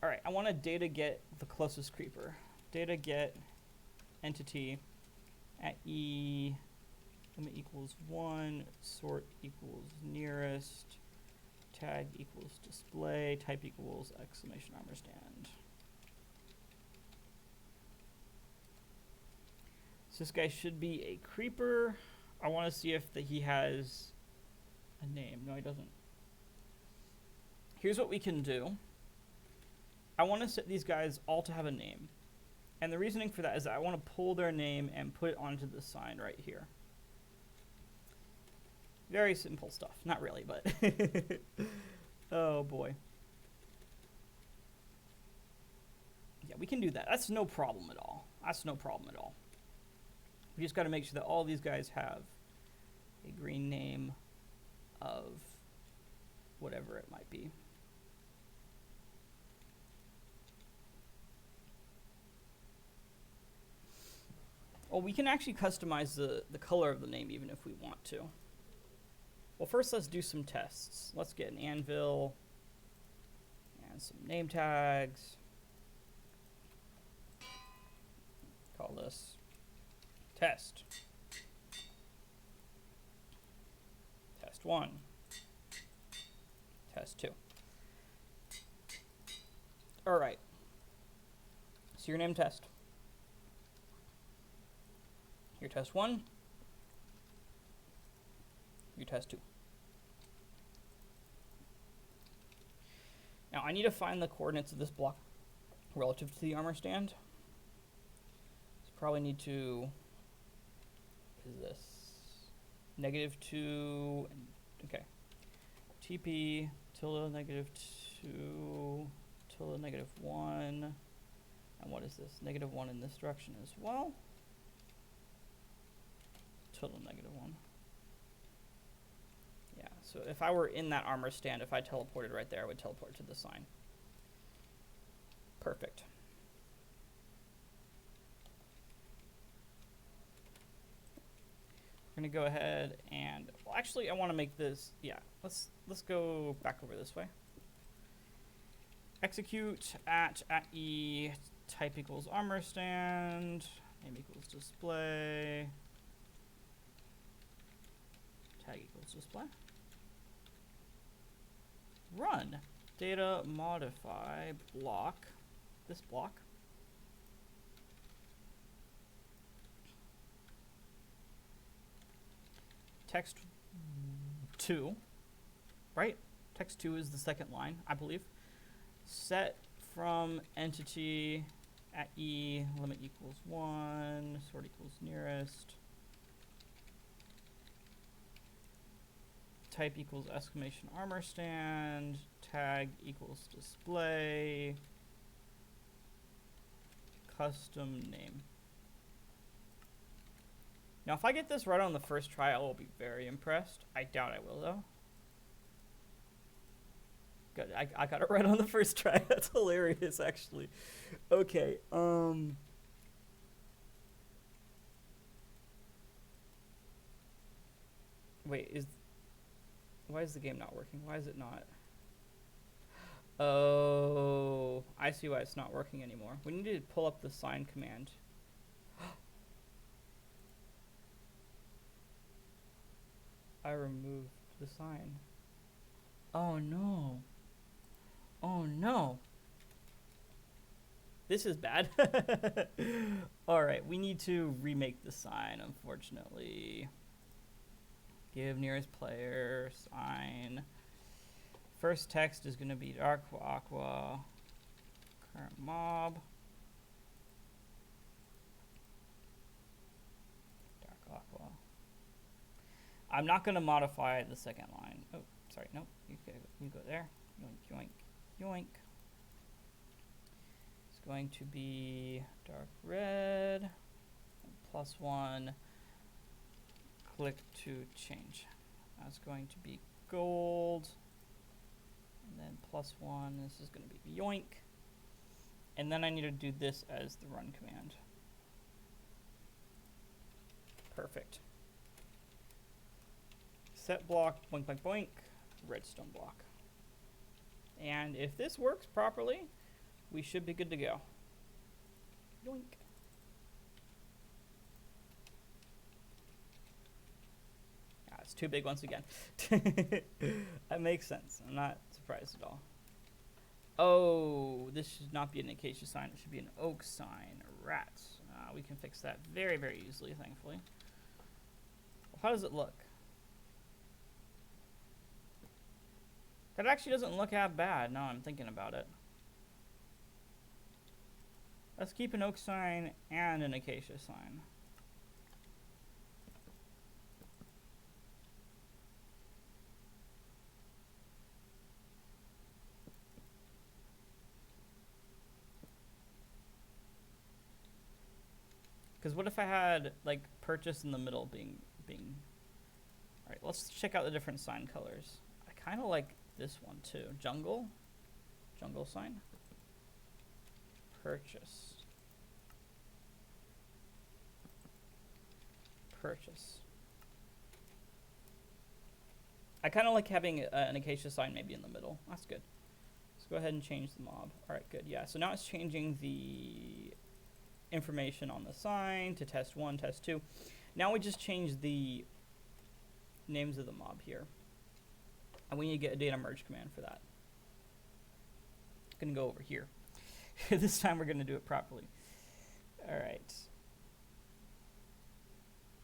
Alright, I want to data get the closest creeper. Data get entity at e limit equals 1, sort equals nearest, tag equals display, type equals exclamation armor stand. So this guy should be a creeper. I want to see if he has a name. No, he doesn't. Here's what we can do. I want to set these guys all to have a name. And the reasoning for that is that I want to pull their name and put it onto the sign right here. Very simple stuff. Not really, but oh boy. Yeah, we can do that. That's no problem at all. That's no problem at all. We just got to make sure that all these guys have a green name of whatever it might be. Well, we can actually customize the color of the name even if we want to. Well, first let's do some tests. Let's get an anvil and some name tags. Call this test. Test 1. Test 2. All right. So your name test. Your test 1. Your test 2. Now I need to find the coordinates of this block relative to the armor stand. So probably need to is this? -2, okay. TP tilde -2 tilde -1. And what is this? -1 in this direction as well. Tilde -1. Yeah, so if I were in that armor stand, if I teleported right there, I would teleport to the sign. Perfect. We're gonna go ahead and, well, actually I want to make this, yeah, let's go back over this way. Execute at E, type equals armor stand, name equals display, tag equals display. Run. Data modify block, this block. Text 2, right? Text 2 is the second line, I believe. Set from entity at E, limit equals 1, sort equals nearest. Type equals exclamation armor stand, tag equals display, custom name. Now, if I get this right on the first try, I will be very impressed. I doubt I will, though. Good, I got it right on the first try. That's hilarious, actually. Okay, wait, why is the game not working? Why is it not? Oh, I see why it's not working anymore. We need to pull up the sign command. I removed the sign. Oh no. Oh no. This is bad. Alright, we need to remake the sign, unfortunately. Give nearest player, sign. First text is going to be dark aqua, current mob. Dark aqua. I'm not going to modify the second line. Oh, sorry, nope. You go there. Yoink, yoink, yoink. It's going to be dark red, +1. Click to change. That's going to be gold, and then +1. This is going to be yoink, and then I need to do this as the run command. Perfect. Set block, boink, boink, boink, redstone block. And if this works properly, we should be good to go. Yoink. It's too big once again. That makes sense. I'm not surprised at all. Oh, this should not be an acacia sign. It should be an oak sign. Rats. We can fix that very, very easily, thankfully. Well, how does it look? That actually doesn't look that bad now I'm thinking about it. Let's keep an oak sign and an acacia sign. Because what if I had, like, purchase in the middle being... Alright, let's check out the different sign colors. I kind of like this one, too. Jungle sign. Purchase. I kind of like having an acacia sign maybe in the middle. That's good. Let's go ahead and change the mob. Alright, good. Yeah, so now it's changing the information on the sign to test 1, test 2. Now we just change the names of the mob here. And we need to get a data merge command for that. I'm going to go over here. This time we're going to do it properly. Alright.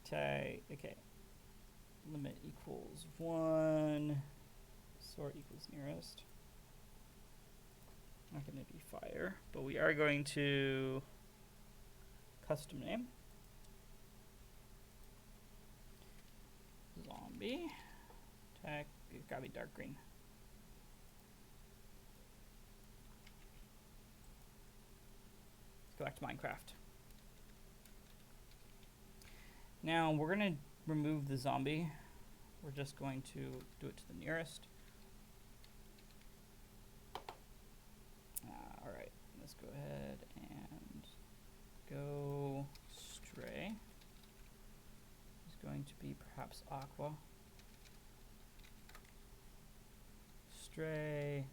Okay. Limit equals 1. Sort equals nearest. Not going to be fire, but we are going to custom name. Gotta be dark green. Let's go back to Minecraft. Now we're gonna remove the zombie. We're just going to do it to the nearest. Alright, let's go ahead and go Stray. It's going to be perhaps Aqua. Stray.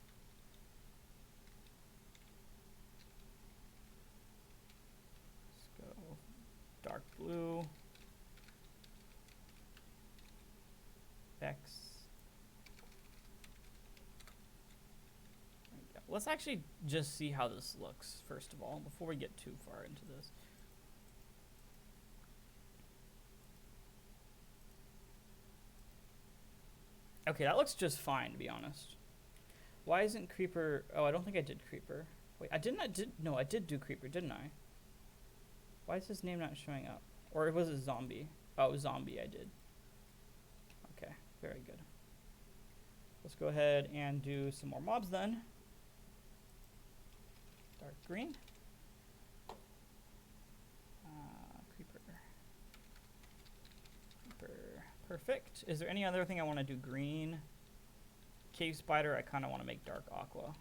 Let's go dark blue. Vex. There we go. Let's actually just see how this looks, first of all, before we get too far into this. Okay, that looks just fine, to be honest. Why isn't Creeper... Oh, I don't think I did Creeper. Wait, I did do Creeper, didn't I? Why is his name not showing up? Or was it Zombie? Oh, Zombie I did. Okay, very good. Let's go ahead and do some more mobs then. Dark green. Creeper. Creeper. Perfect. Is there any other thing I want to do? Green. Cave spider, I kind of want to make dark aqua.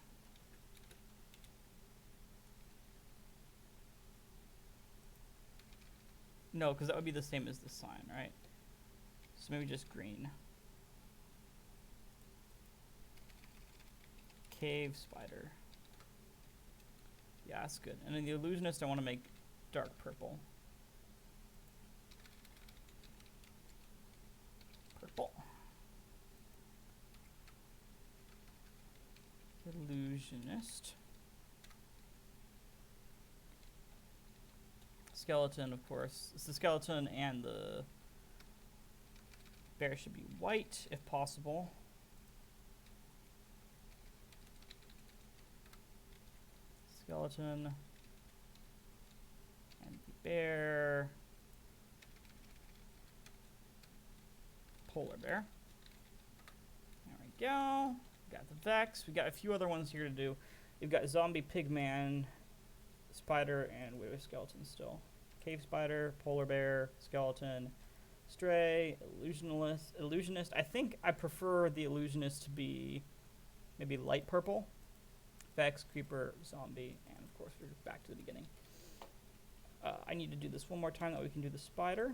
No, because that would be the same as the sign, right? So maybe just green. Cave spider. Yeah, that's good. And then the illusionist, I want to make dark purple. Purple. Illusionist. Skeleton, of course. It's the skeleton and the bear should be white, if possible. Skeleton and the bear. Polar bear. There we go. Got the Vex. We got a few other ones here to do. We've got zombie, pigman, spider, and wither skeleton still. Cave spider, polar bear, skeleton, stray, illusionist. I think I prefer the illusionist to be maybe light purple. Vex, creeper, zombie, and of course we're back to the beginning. I need to do this one more time that we can do the spider.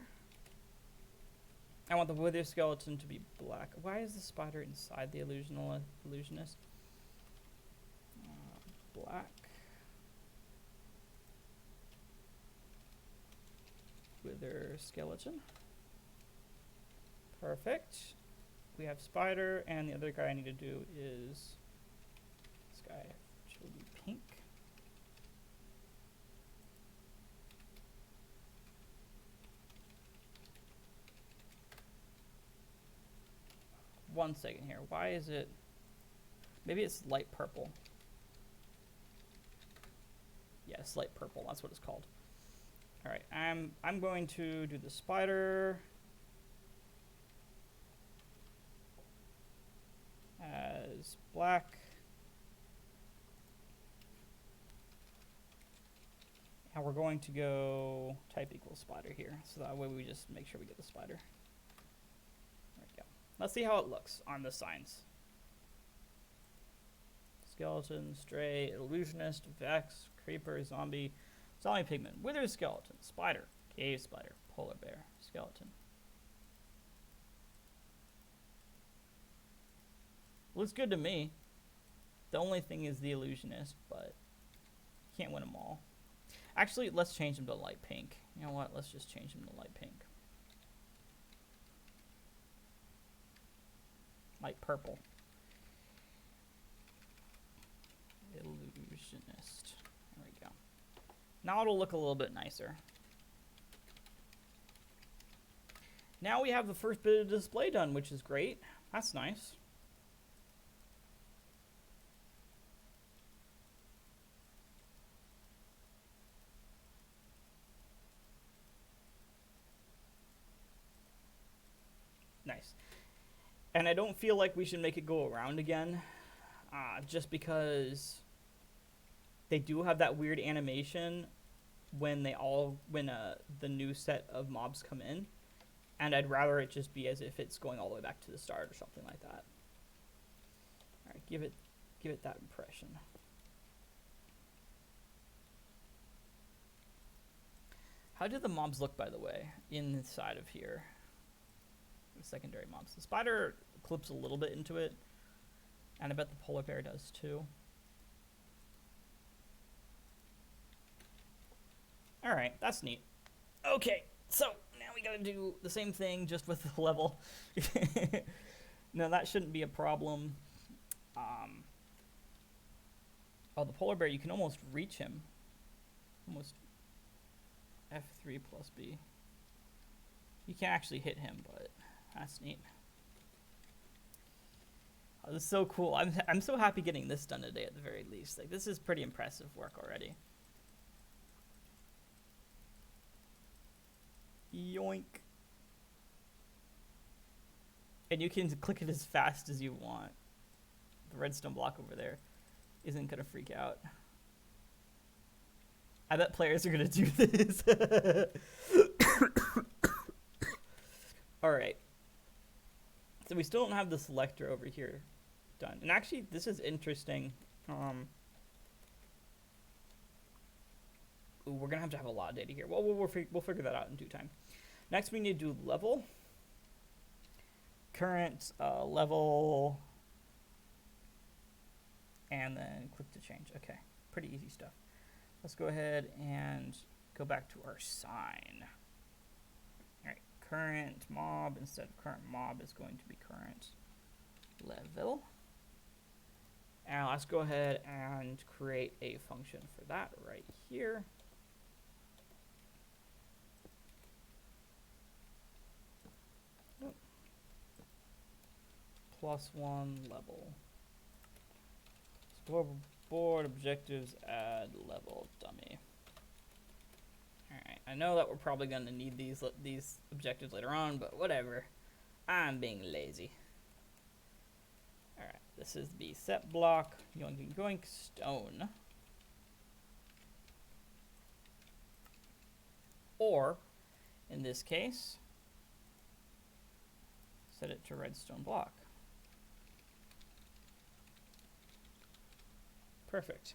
I want the wither skeleton to be black. Why is the spider inside the illusionist? Black. Wither skeleton. Perfect. We have spider, and the other guy I need to do is this guy, which will be pink. One second here. Why is it? Maybe it's light purple. Yes, light purple. That's what it's called. All right, I'm going to do the spider as black, and we're going to go type equals spider here, so that way we just make sure we get the spider. There we go. Let's see how it looks on the signs. Skeleton, stray, illusionist, vex, creeper, zombie, zombie pigman, wither skeleton, spider, cave spider, polar bear, skeleton. Looks good to me. The only thing is the illusionist, but can't win them all. Actually, let's change them to light pink. You know what? Let's just change them to light pink. Light purple. Illusionist. There we go. Now it'll look a little bit nicer. Now we have the first bit of display done, which is great. That's nice. Nice. And I don't feel like we should make it go around again, just because they do have that weird animation when the new set of mobs come in, and I'd rather it just be as if it's going all the way back to the start or something like that. All right, give it that impression. How do the mobs look, by the way, inside of here? The secondary mobs. The spider clips a little bit into it, and I bet the polar bear does too. All right, that's neat. Okay, so now we gotta do the same thing just with the level. No, that shouldn't be a problem. Oh, the polar bear, you can almost reach him. Almost F3 plus B. You can't actually hit him, but that's neat. Oh, this is so cool. I'm so happy getting this done today at the very least. Like, this is pretty impressive work already. Yoink. And you can click it as fast as you want. The redstone block over there isn't gonna freak out. I bet players are gonna do this. Alright. So we still don't have the selector over here done. And actually, this is interesting. We're gonna have to have a lot of data here. Well, we'll figure that out in due time. Next, we need to do level. Current level. And then click to change. Okay, pretty easy stuff. Let's go ahead and go back to our sign. All right, current mob instead of current mob is going to be current level. And let's go ahead and create a function for that right here. +1 level. Board objectives add level dummy. Alright, I know that we're probably going to need these objectives later on, but whatever. I'm being lazy. Alright, this is the set block. Yoink yoink stone. Or, in this case, set it to redstone block. Perfect.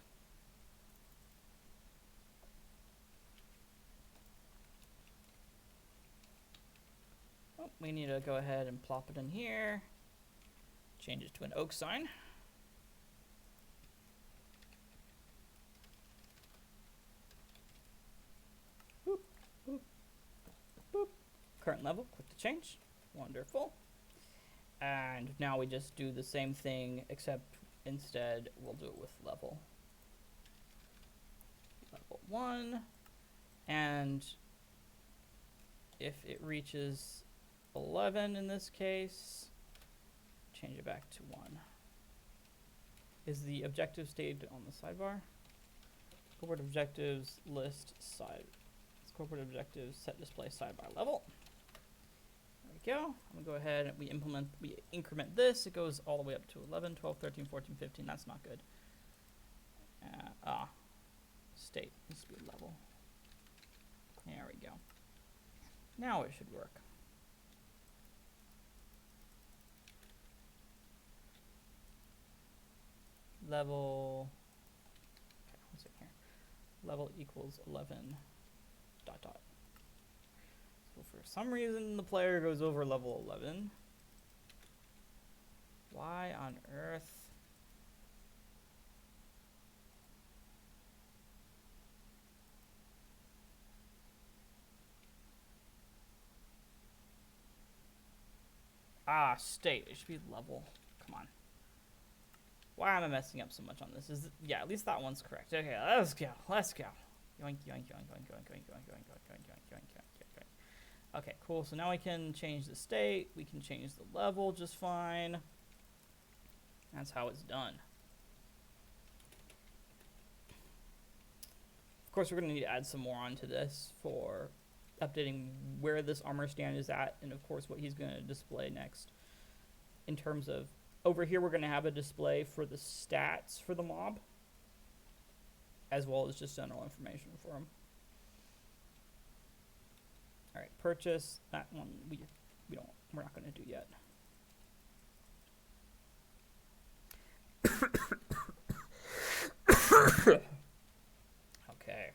Oh, we need to go ahead and plop it in here. Change it to an oak sign. Boop, boop, boop. Current level, click to change. Wonderful. And now we just do the same thing, except instead we'll do it with level. Level 1. And if it reaches 11 in this case, change it back to 1. Is the objective stayed on the sidebar? Corporate objectives list side. It's corporate objectives set display sidebar level. There we go. I'm gonna go ahead and we increment this. It goes all the way up to 11, 12, 13, 14, 15. That's not good. State needs to be level. There we go. Now it should work. Level. Okay, what's it here? Level equals 11. ... So for some reason the player goes over level 11. Why on earth? State. It should be level. Come on. Why am I messing up so much on this? Yeah, at least that one's correct. Okay, let's go. Let's go. Yoink, yoink, yoink, yoink, yoink, yoink, yoink, yoink, yoink, yoink, yoink, yoink, yoink, yoink. Okay, cool. So now we can change the state. We can change the level just fine. That's how it's done. Of course, we're going to need to add some more onto this for updating where this armor stand is at, and of course what he's going to display next. in terms of over here we're going to have a display for the stats for the mob, as well as just general information for them. All right, purchase, that one we're not going to do yet. Okay.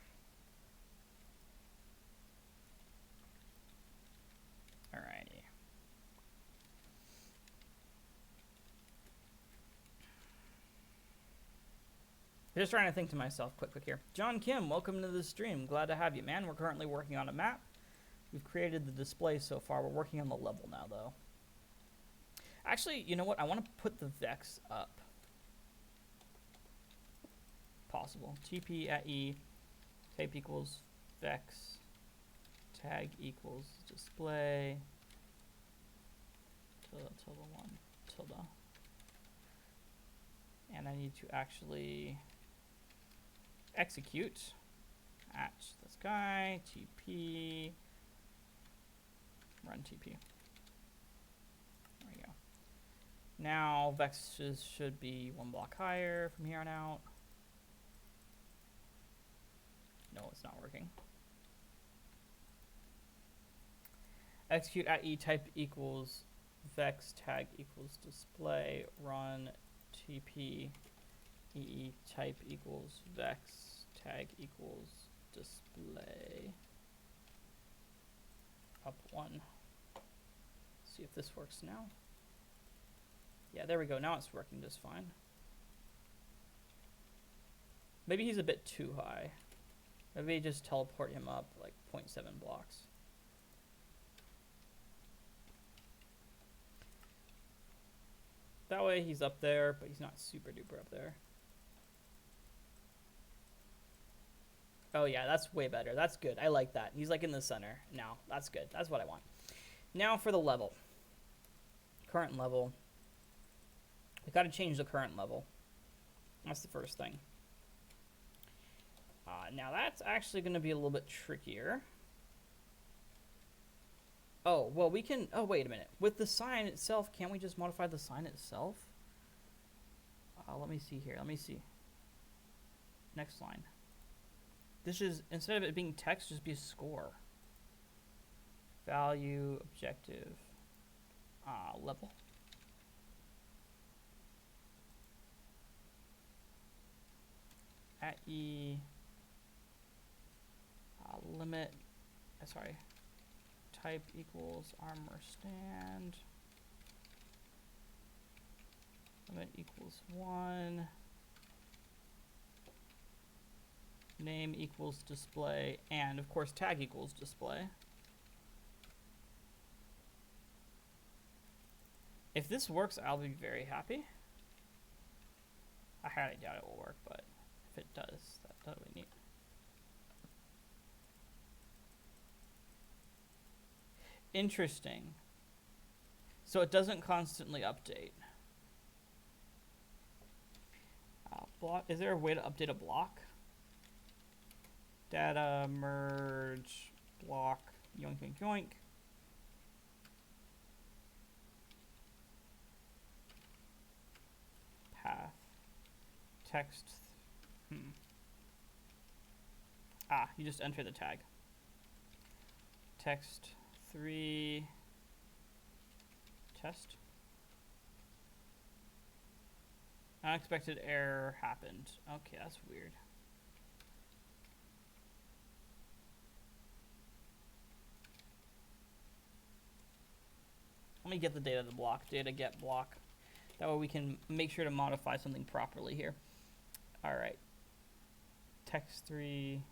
Alrighty. Just trying to think to myself quick here. John Kim, welcome to the stream. Glad to have you, man. We're currently working on a map. We've created the display so far. We're working on the level now, though. Actually, you know what? I want to put the Vex up. Possible. TP at E, type equals Vex, tag equals display, tilde 1, tilde. And I need to actually execute at this guy, TP, run TP. There we go. Now Vex should be 1 block higher from here on out. No, it's not working. Execute at E, type equals Vex, tag equals display, run TP, EE, type equals Vex, tag equals display. Up 1. See if this works now. Yeah, there we go. Now it's working just fine. Maybe he's a bit too high. Maybe just teleport him up like 0.7 blocks. That way he's up there, but he's not super duper up there. Oh yeah, that's way better. That's good. I like that. He's like in the center now. That's good. That's what I want. Now for the level. Current level. We got to change the current level. That's the first thing. Now that's actually going to be a little bit trickier. Oh, well we can, oh wait a minute. With the sign itself, can't we just modify the sign itself? Let me see here, let me see. Next line. This is, instead of it being text, just be a score. Value, objective, level. At E, limit, sorry, type equals armor stand, limit equals 1, name equals display, and of course tag equals display. If this works, I'll be very happy. I highly doubt it will work, but if it does, that'll be neat. Interesting. So it doesn't constantly update. Block. Is there a way to update a block? Data merge block yoink yoink yoink. Path text. You just enter the tag. Text 3 test. Unexpected error happened. Okay, that's weird. Let me get the data to the block. Data get block. That way we can make sure to modify something properly here. All right. Text 3.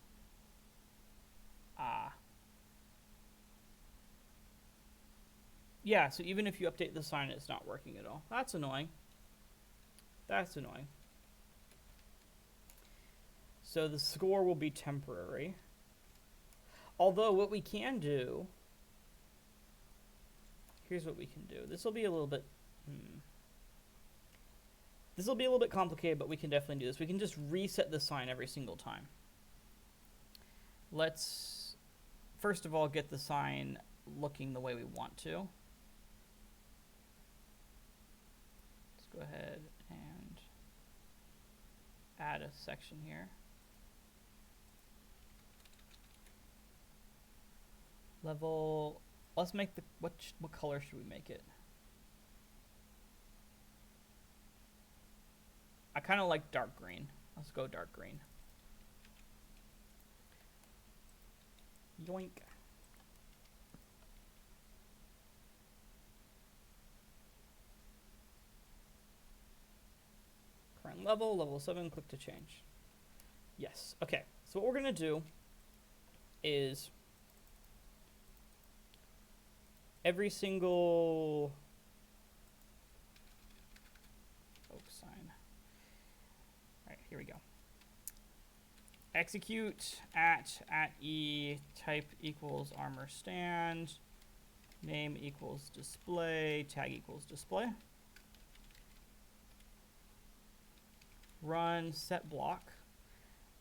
Yeah, so even if you update the sign, it's not working at all. That's annoying. That's annoying. So the score will be temporary. Although what we can do, here's what we can do. This will be a little bit, this will be a little bit complicated, but we can definitely do this. We can just reset the sign every single time. Let's, first of all, get the sign looking the way we want to. go ahead and add a section here. Level, let's make the, what color should we make it? I kind of like dark green. Let's go dark green. Yoink. Current level, level 7, click to change. Yes, okay. So what we're gonna do is every single oak sign. All right, here we go. Execute at e type equals armor stand, name equals display, tag equals display. Run set block,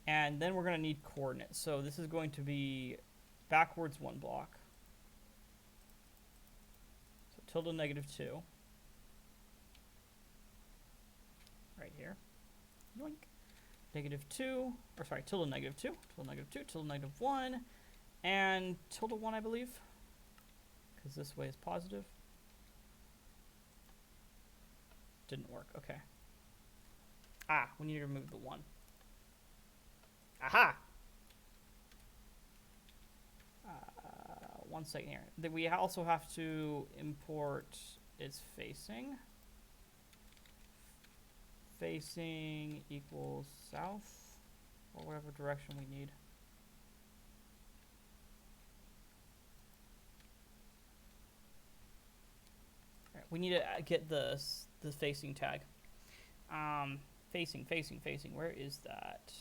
and then we're going to need coordinates. So this is going to be backwards 1 block. So tilde -2 right here. Yoink. -2, or sorry, tilde -2, tilde -2, tilde -1, and tilde 1, I believe, because this way is positive. Didn't work. Okay. Ah, we need to remove the 1. Aha! 1 second here. Then we also have to import its facing. Facing equals south, or whatever direction we need. All right, we need to get the facing tag. Facing. Where is that?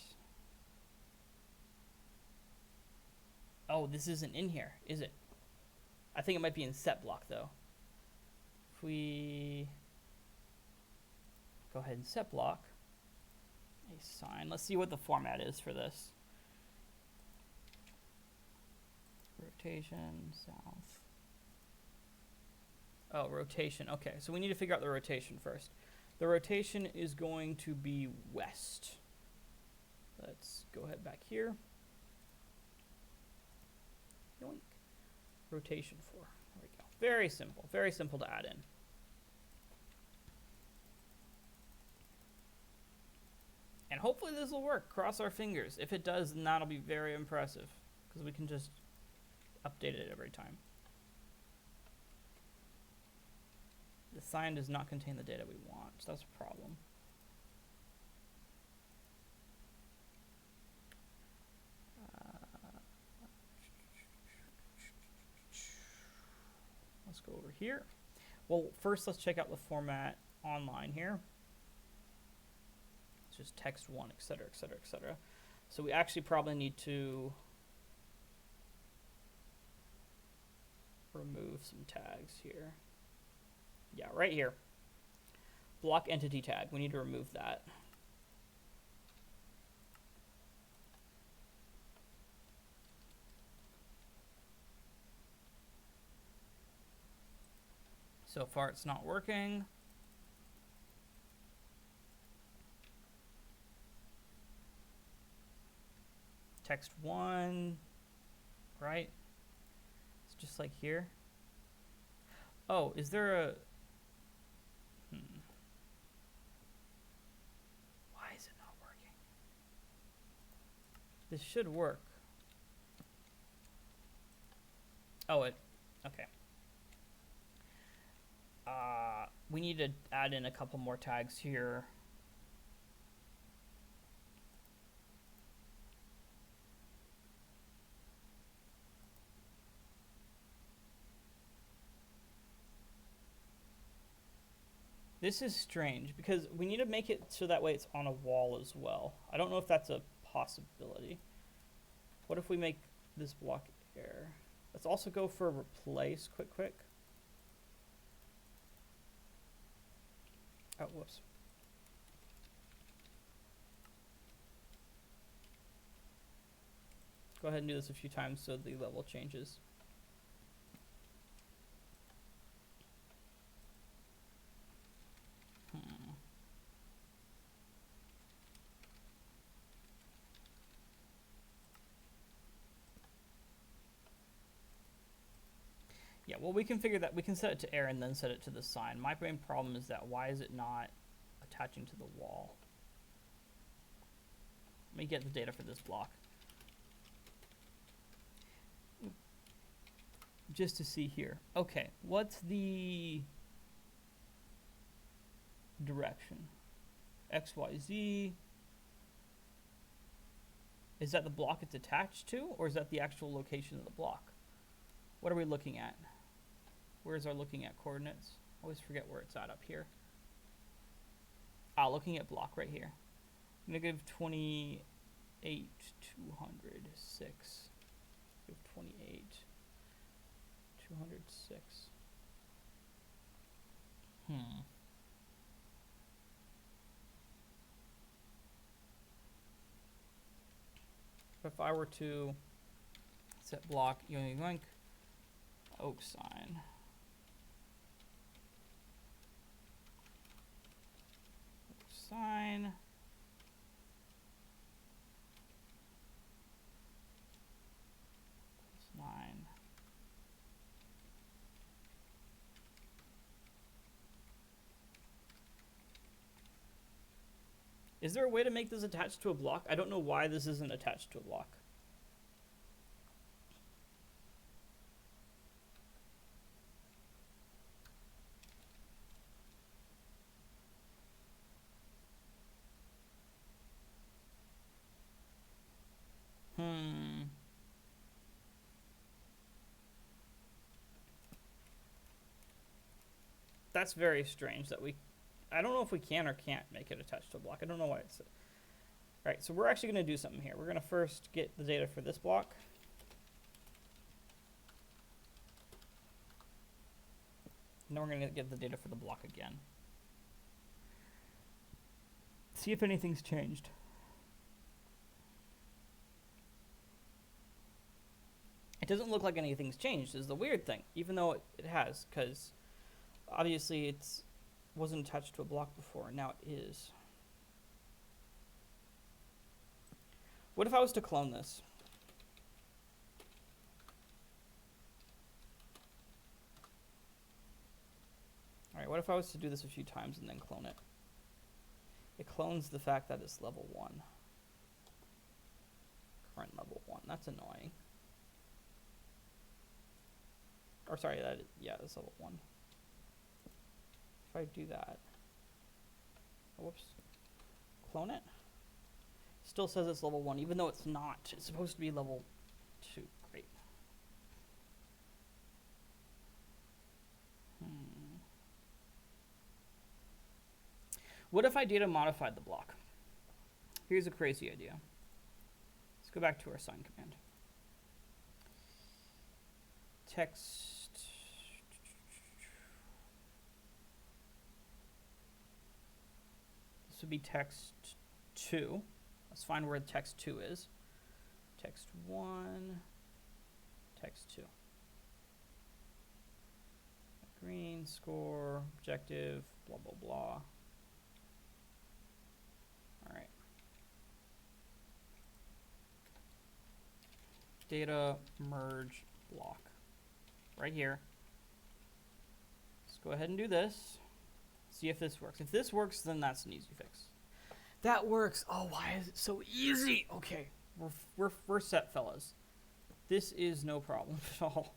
Oh, this isn't in here, is it? I think it might be in set block though. If we go ahead and set block a sign, let's see what the format is for this. Rotation south. Oh, rotation. Okay, so we need to figure out the rotation first. The rotation is going to be west. Let's go ahead back here. Yoink. Rotation 4. There we go. Very simple to add in. And hopefully this will work. Cross our fingers. If it does, then that'll be very impressive, because we can just update it every time. The sign does not contain the data we want, so that's a problem. Let's go over here. Well, first let's check out the format online here. It's just text 1, etc., etc., etc. So we actually probably need to remove some tags here. Yeah, right here. Block entity tag. We need to remove that. So far it's not working. Text 1, right? It's just like here. Oh, is there a... Why is it not working? This should work. Oh, okay. We need to add in a couple more tags here. This is strange because we need to make it so that way it's on a wall as well. I don't know if that's a possibility. What if we make this block air? Let's also go for replace quick. Oh, whoops. Go ahead and do this a few times so the level changes. Yeah, well, we can figure that. We can set it to air and then set it to the sign. My main problem is that why is it not attaching to the wall? Let me get the data for this block. Just to see here. Okay, what's the direction? X, Y, Z. Is that the block it's attached to, or is that the actual location of the block? What are we looking at? Where's our looking at coordinates? I always forget where it's at up here. Ah, looking at block right here. Negative 28, 206. Negative 28, 206. If I were to set block yoink yoink oak sign, sign, +9. Is there a way to make this attached to a block? I don't know why this isn't attached to a block. That's very strange that I don't know if we can or can't make it attached to a block. I don't know why it's... Alright, so we're actually going to do something here. We're going to first get the data for this block. And then we're going to get the data for the block again. See if anything's changed. It doesn't look like anything's changed, is the weird thing, even though it has, because obviously it wasn't attached to a block before, and now it is. What if I was to clone this? Alright, what if I was to do this a few times and then clone it? It clones the fact that it's level 1. Current level 1. That's annoying. Or sorry, yeah, that's level 1. If I do that, whoops, clone it, still says it's level 1, even though it's not. It's supposed to be level 2. Great. What if I data modified the block? Here's a crazy idea. Let's go back to our sign command. Text. This would be text 2. Let's find where text 2 is. Text 1, text 2. Green, score, objective, blah, blah, blah. All right. Data merge block. Right here. Let's go ahead and do this. See if this works. If this works, then that's an easy fix. That works. Oh, why is it so easy? Okay, we're set, fellas. This is no problem at all.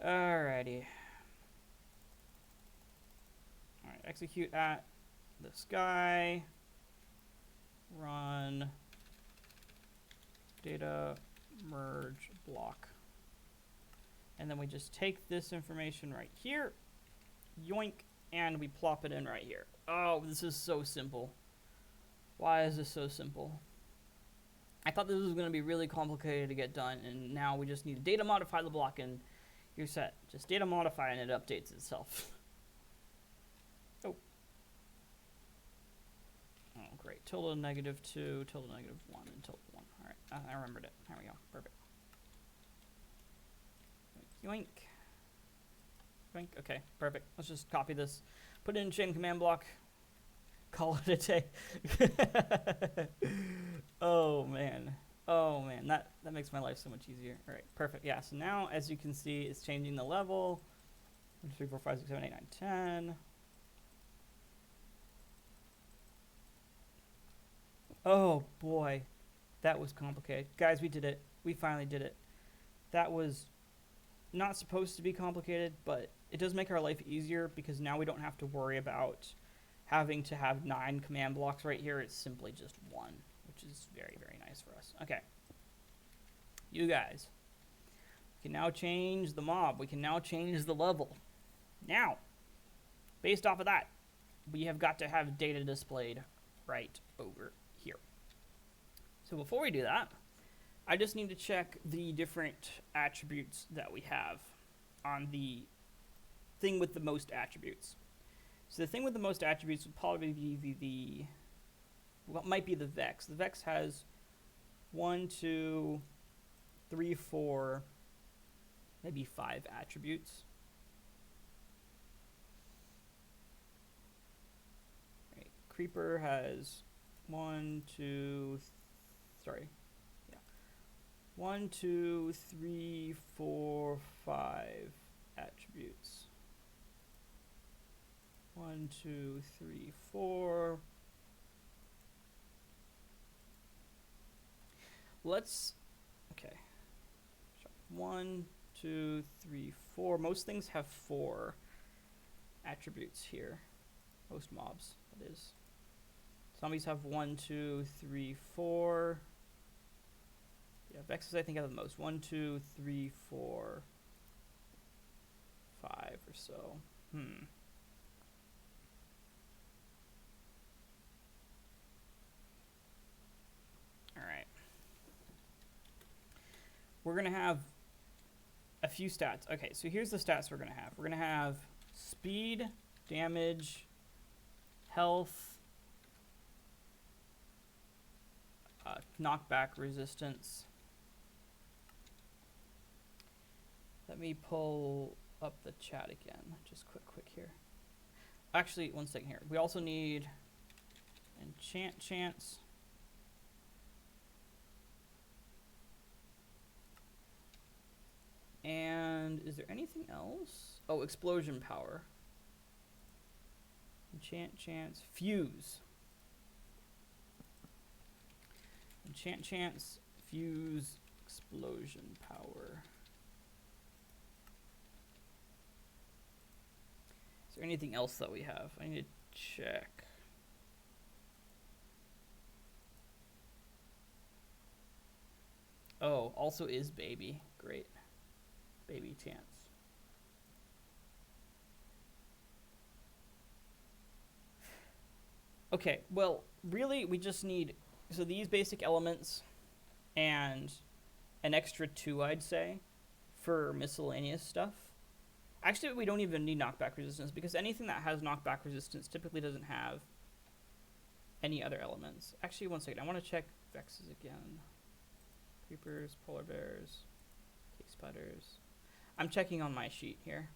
Alrighty. Alright, execute at this guy. Run data merge block. And then we just take this information right here, yoink, and we plop it in right here. Oh, this is so simple. Why is this so simple? I thought this was going to be really complicated to get done, and now we just need to data modify the block, and you're set. Just data modify, and it updates itself. Oh, great. Tilde -2, tilde -1, and tilde 1. All right, I remembered it. There we go. Perfect. Yoink. Yoink. Okay, perfect. Let's just copy this, put it in chain command block, call it a day. Oh, man. Oh man, that makes my life so much easier. All right, perfect. Yeah, so now as you can see, it's changing the level. 1, 2, 3, 4, 5, 6, 7, 8, 9, 10. Oh boy, that was complicated. Guys, we did it. We finally did it. That was not supposed to be complicated, but it does make our life easier because now we don't have to worry about having to have 9 command blocks right here. It's simply just 1, which is very, very nice for us. Okay. You guys. We can now change the mob. We can now change the level. Now, based off of that, we have got to have data displayed right over here. So before we do that, I just need to check the different attributes that we have on the thing with the most attributes. So the thing with the most attributes would probably be what might be the Vex. The Vex has 1, 2, 3, 4, maybe 5 attributes. Right. Creeper has 1, 2, 3, 4, 5 attributes. 1, 2, 3, 4. Okay. 1, 2, 3, 4. Most things have 4 attributes here. Most mobs, that is. Zombies have 1, 2, 3, 4. Yeah, Vexes I think have the most. 1, 2, 3, 4, 5 or so. Alright. We're going to have a few stats. Okay, so here's the stats we're going to have. We're going to have speed, damage, health, knockback resistance. Let me pull up the chat again. Just quick here. Actually, 1 second here. We also need enchant chance. And is there anything else? Oh, explosion power. Enchant chance. Fuse. Enchant chance. Fuse. Explosion power. Is there anything else that we have? I need to check. Oh, also is baby. Great. Baby chance. Okay, well, really, we just need, so these basic elements and an extra 2, I'd say, for miscellaneous stuff. Actually, we don't even need knockback resistance because anything that has knockback resistance typically doesn't have any other elements. Actually, 1 second, I want to check Vexes again. Creepers, polar bears, cave spiders. I'm checking on my sheet here.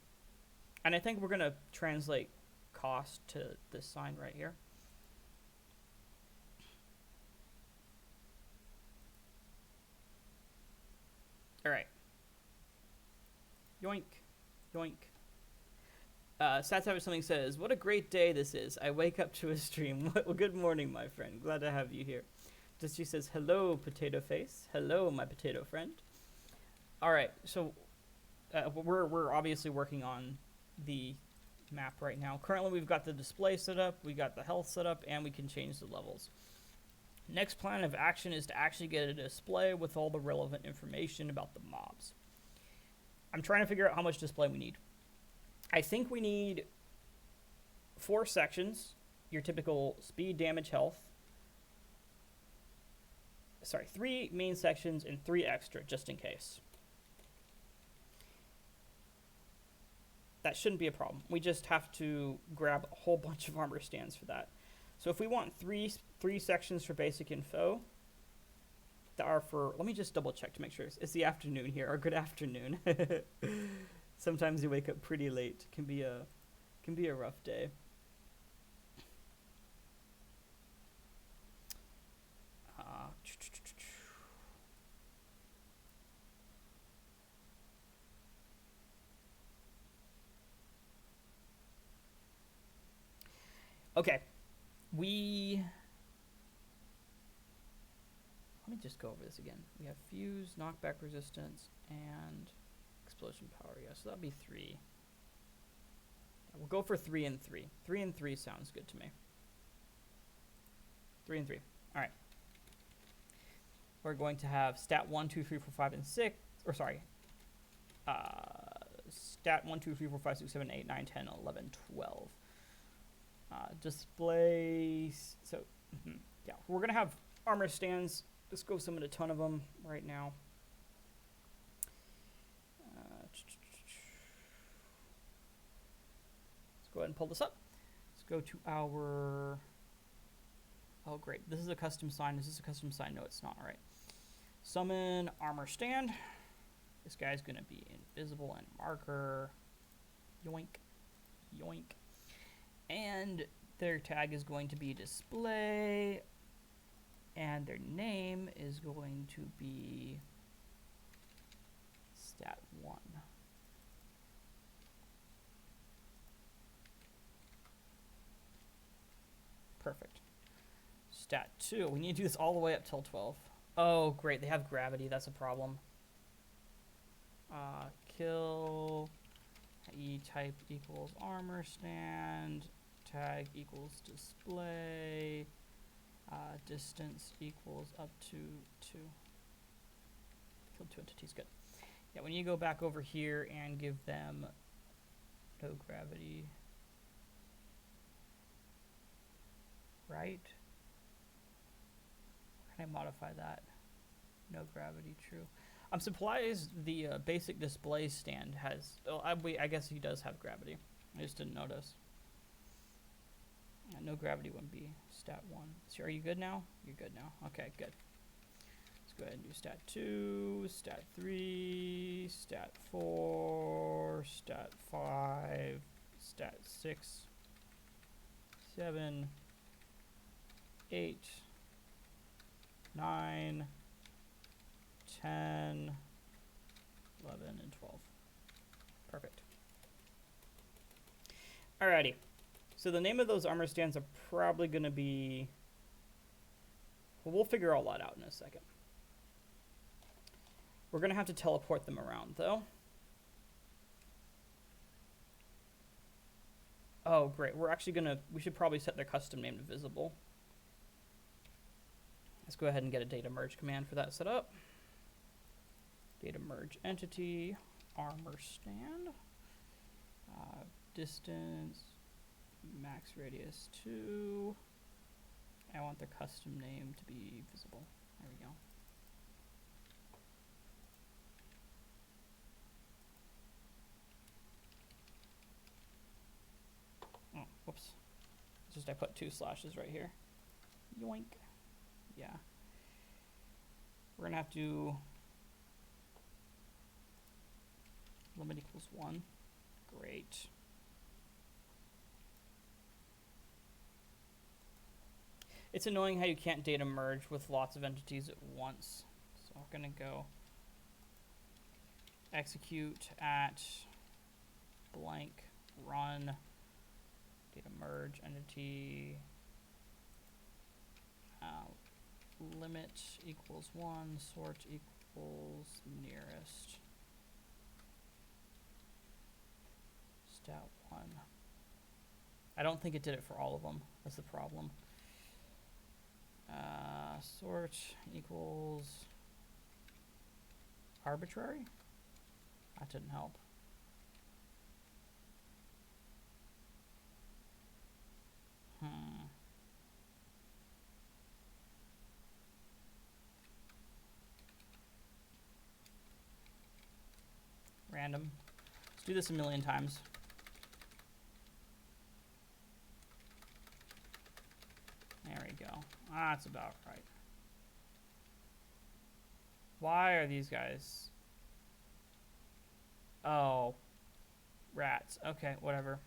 And I think we're going to translate cost to this sign right here. All right. Yoink. Yoink. Stats Have Something says, what a great day this is. I wake up to a stream. Well, good morning, my friend. Glad to have you here. Just she says, hello, potato face. Hello, my potato friend. All right, so we're obviously working on the map right now. Currently, we've got the display set up, we got the health set up, and we can change the levels. Next plan of action is to actually get a display with all the relevant information about the mobs. I'm trying to figure out how much display we need. I think we need 4 sections, your typical speed, damage, health. Sorry, 3 main sections and 3 extra, just in case. That shouldn't be a problem. We just have to grab a whole bunch of armor stands for that. So if we want three sections for basic info, that are for, let me just double check to make sure it's the afternoon here, or good afternoon. Sometimes you wake up pretty late. Can be a rough day. Okay. Let me just go over this again. We have fuse, knockback resistance, and explosion power. Yeah, so that'll be 3. We'll go for 3 and 3. 3 and 3 sounds good to me. 3 and 3. All right. We're going to have stat 1, 2, 3, 4, 5, and 6. Or sorry. Stat 1, 2, 3, 4, 5, 6, 7, 8, 9, 10, 11, 12. Display. So, yeah. We're going to have armor stands. Let's go summon a ton of them right now. Let's go ahead and pull this up. Let's go to our... Oh, great. This is a custom sign. Is this a custom sign? No, it's not. All right. Summon armor stand. This guy's going to be invisible and marker. Yoink. Yoink. And their tag is going to be display. And their name is going to be stat 1. Perfect. Stat 2. We need to do this all the way up till 12. Oh, great. They have gravity. That's a problem. Kill. E-type equals armor stand. Tag equals display. Distance equals up to 2. Kill 2 entities. Good. Yeah, when you go back over here and give them no gravity. Right? Can I modify that? No gravity, true. I'm surprised the basic display stand has... Oh, I guess he does have gravity. I just didn't notice. No gravity wouldn't be stat 1. So are you good now? You're good now. Okay, good. Let's go ahead and do stat 2, stat 3, stat 4, stat 5, stat 6, 7, 8, 9, 10, 11, and 12. Perfect. Alrighty. So the name of those armor stands are probably going to be... Well, we'll figure all that out in a second. We're going to have to teleport them around, though. Oh, great. We're actually going to... We should probably set their custom name to visible. Let's go ahead and get a data merge command for that set up. Data merge entity, armor stand, distance, max radius 2. I want the custom name to be visible. There we go. Oh, whoops. It's just I put 2 slashes right here. Yoink. Yeah. We're going to have to limit equals 1. Great. It's annoying how you can't data merge with lots of entities at once. So we're going to go execute at blank run data merge entity limit equals 1, sort equals nearest stat 1. I don't think it did it for all of them. That's the problem. Sort equals arbitrary? That didn't help. Random. Let's do this a million times. There we go. That's about right. Why are these guys? Oh. Rats. Okay, whatever.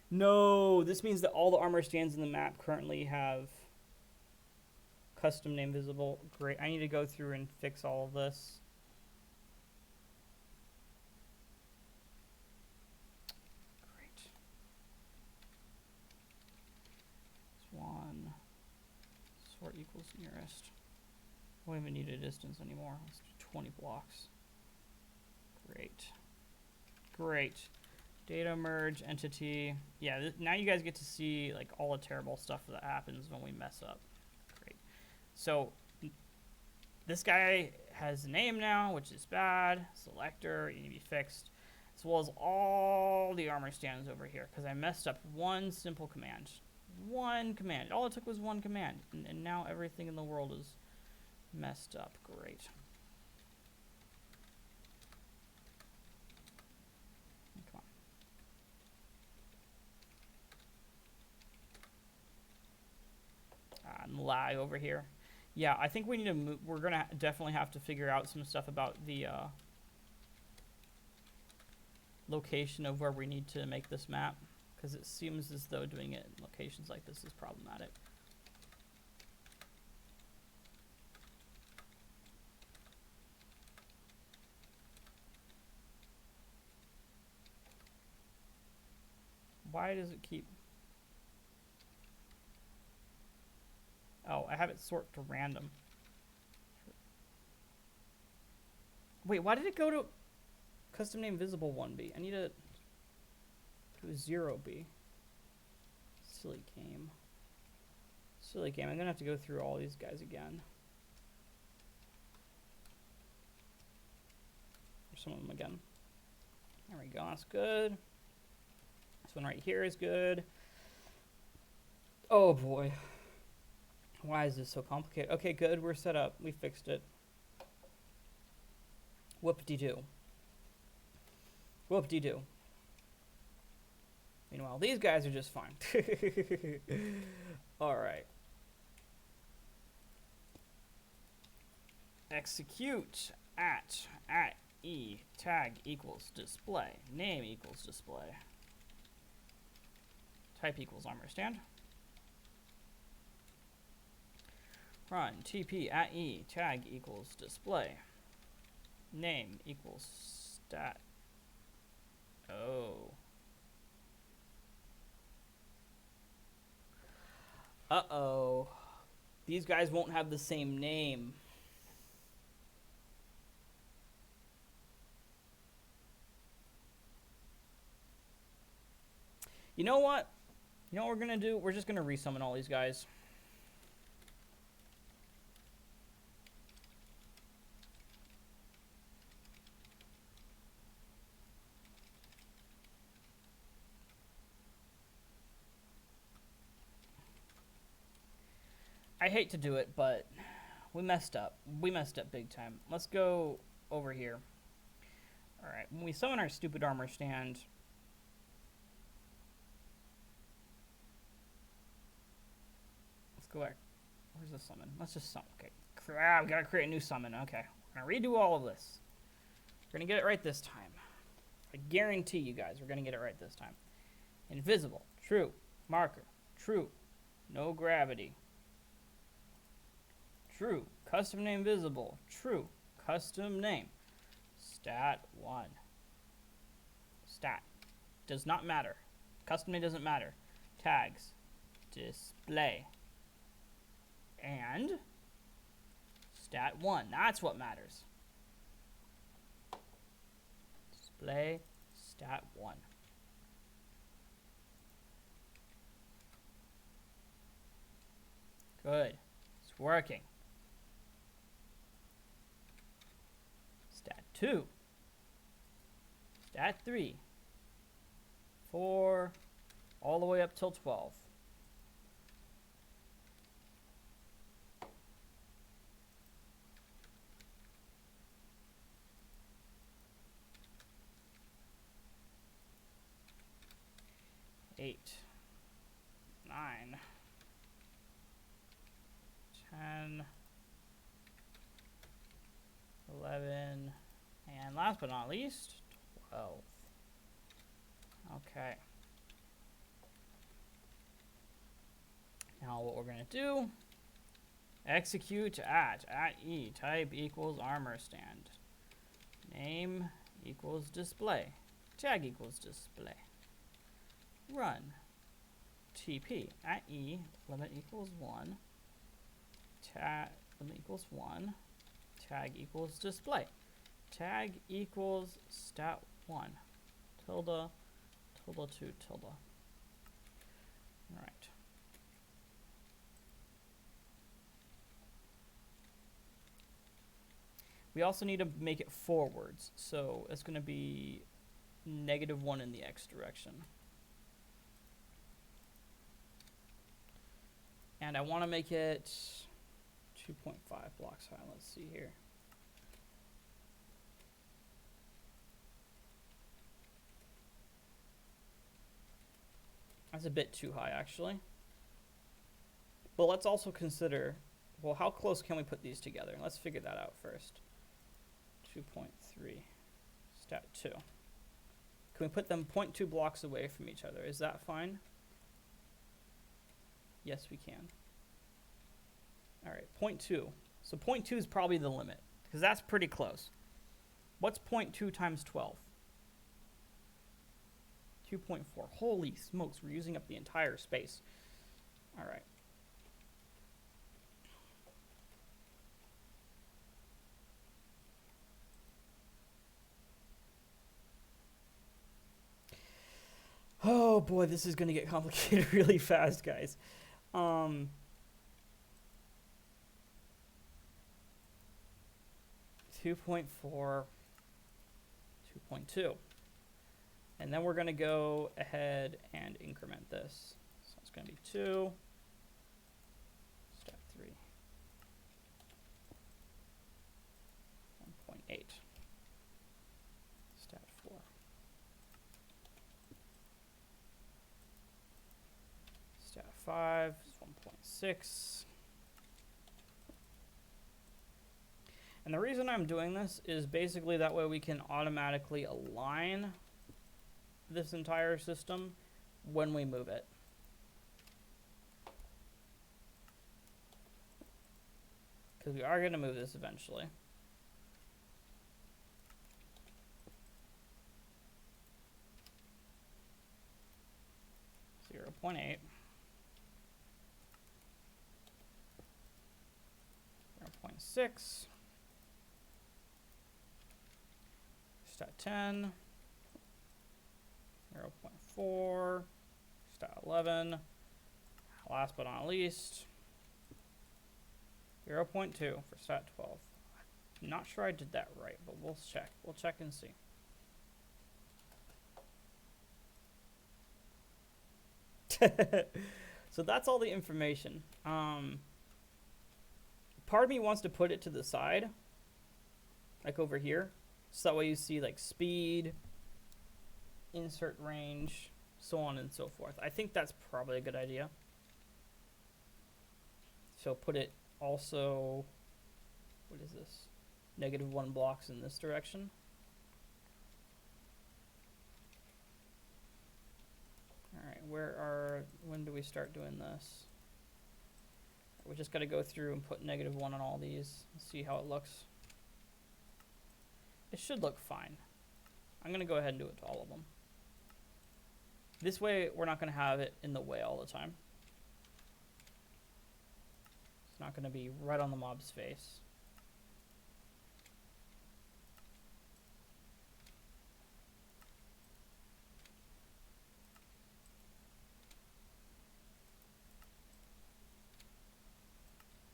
No, this means that all the armor stands in the map currently have custom name visible. Great. I need to go through and fix all of this. is nearest. I don't even need a distance anymore. Let's do 20 blocks. Great. Great. Data merge, entity. Yeah, now you guys get to see like all the terrible stuff that happens when we mess up. Great. So this guy has a name now, which is bad. Selector, you need to be fixed. As well as all the armor stands over here, because I messed up one simple command. One command. All it took was one command. And now everything in the world is messed up. Great. Come on. And lag over here. Yeah, I think we need to move. We're going to definitely have to figure out some stuff about the location of where we need to make this map, because it seems as though doing it in locations like this is problematic. Why does it keep... Oh, I have it sort to random. Wait, why did it go to custom name visible 1B? I need to do a 0B. Silly game. Silly game. I'm gonna have to go through all these guys again. Or some of them again. There we go. That's good. This one right here is good. Oh boy. Why is this so complicated? Okay, good. We're set up. We fixed it. Whoop-de-doo. Whoop-de-doo. Meanwhile, these guys are just fine. Alright. Execute at e tag equals display. Name equals display. Type equals armor stand. Run TP at e tag equals display. Name equals stat. Oh. Uh-oh. These guys won't have the same name. You know what? You know what we're going to do? We're just going to resummon all these guys. I hate to do it, but we messed up. We messed up big time. Let's go over here. Alright, when we summon our stupid armor stand... Let's go back. Where's the summon? Let's just summon. Okay. Crap, we gotta create a new summon. Okay. We're gonna redo all of this. We're gonna get it right this time. I guarantee you guys we're gonna get it right this time. Invisible. True. Marker. True. No gravity. True. Custom name visible. True. Custom name. Stat 1. Stat. Does not matter. Custom name doesn't matter. Tags. Display. And stat 1. That's what matters. Display stat 1. Good. It's working. Stat 2. Stat 3. 4. All the way up till 12. Eight, 9, 10, 11, and last but not least, 12. Okay. Now what we're going to do, execute at e type equals armor stand. Name equals display. Tag equals display. Run TP at e limit equals 1. tag limit equals 1, tag equals display, tag equals stat1, tilde, tilde 2, tilde. All right. We also need to make it forwards, so it's going to be -1 in the x direction. And I want to make it 2.5 blocks high. Let's see here. That's a bit too high, actually. But let's also consider, well, how close can we put these together? Let's figure that out first. 2.3 stat 2. Can we put them 0.2 blocks away from each other? Is that fine? Yes, we can. All right, 0.2. So 0.2 is probably the limit, because that's pretty close. What's 0.2 times 12? 2.4. Holy smokes, we're using up the entire space. All right. Oh boy, this is going to get complicated really fast, guys. 2.4, 2.2. And then we're going to go ahead and increment this. So it's going to be 2, stat 3, 1.8, stat 4, stat 5 is 1.6. And the reason I'm doing this is basically that way we can automatically align this entire system when we move it. Because we are going to move this eventually. Zero 0.8. 0.6. Stat 10. 0.4, stat 11, last but not least, 0.2 for stat 12. I'm not sure I did that right, but we'll check. We'll check and see. So that's all the information. Part of me wants to put it to the side, like over here, so that way you see like speed, insert range, so on and so forth. I think that's probably a good idea. So put it also, what is this? -1 blocks in this direction. All right, when do we start doing this? We just got to go through and put -1 on all these and see how it looks. It should look fine. I'm going to go ahead and do it to all of them. This way, we're not going to have it in the way all the time. It's not going to be right on the mob's face.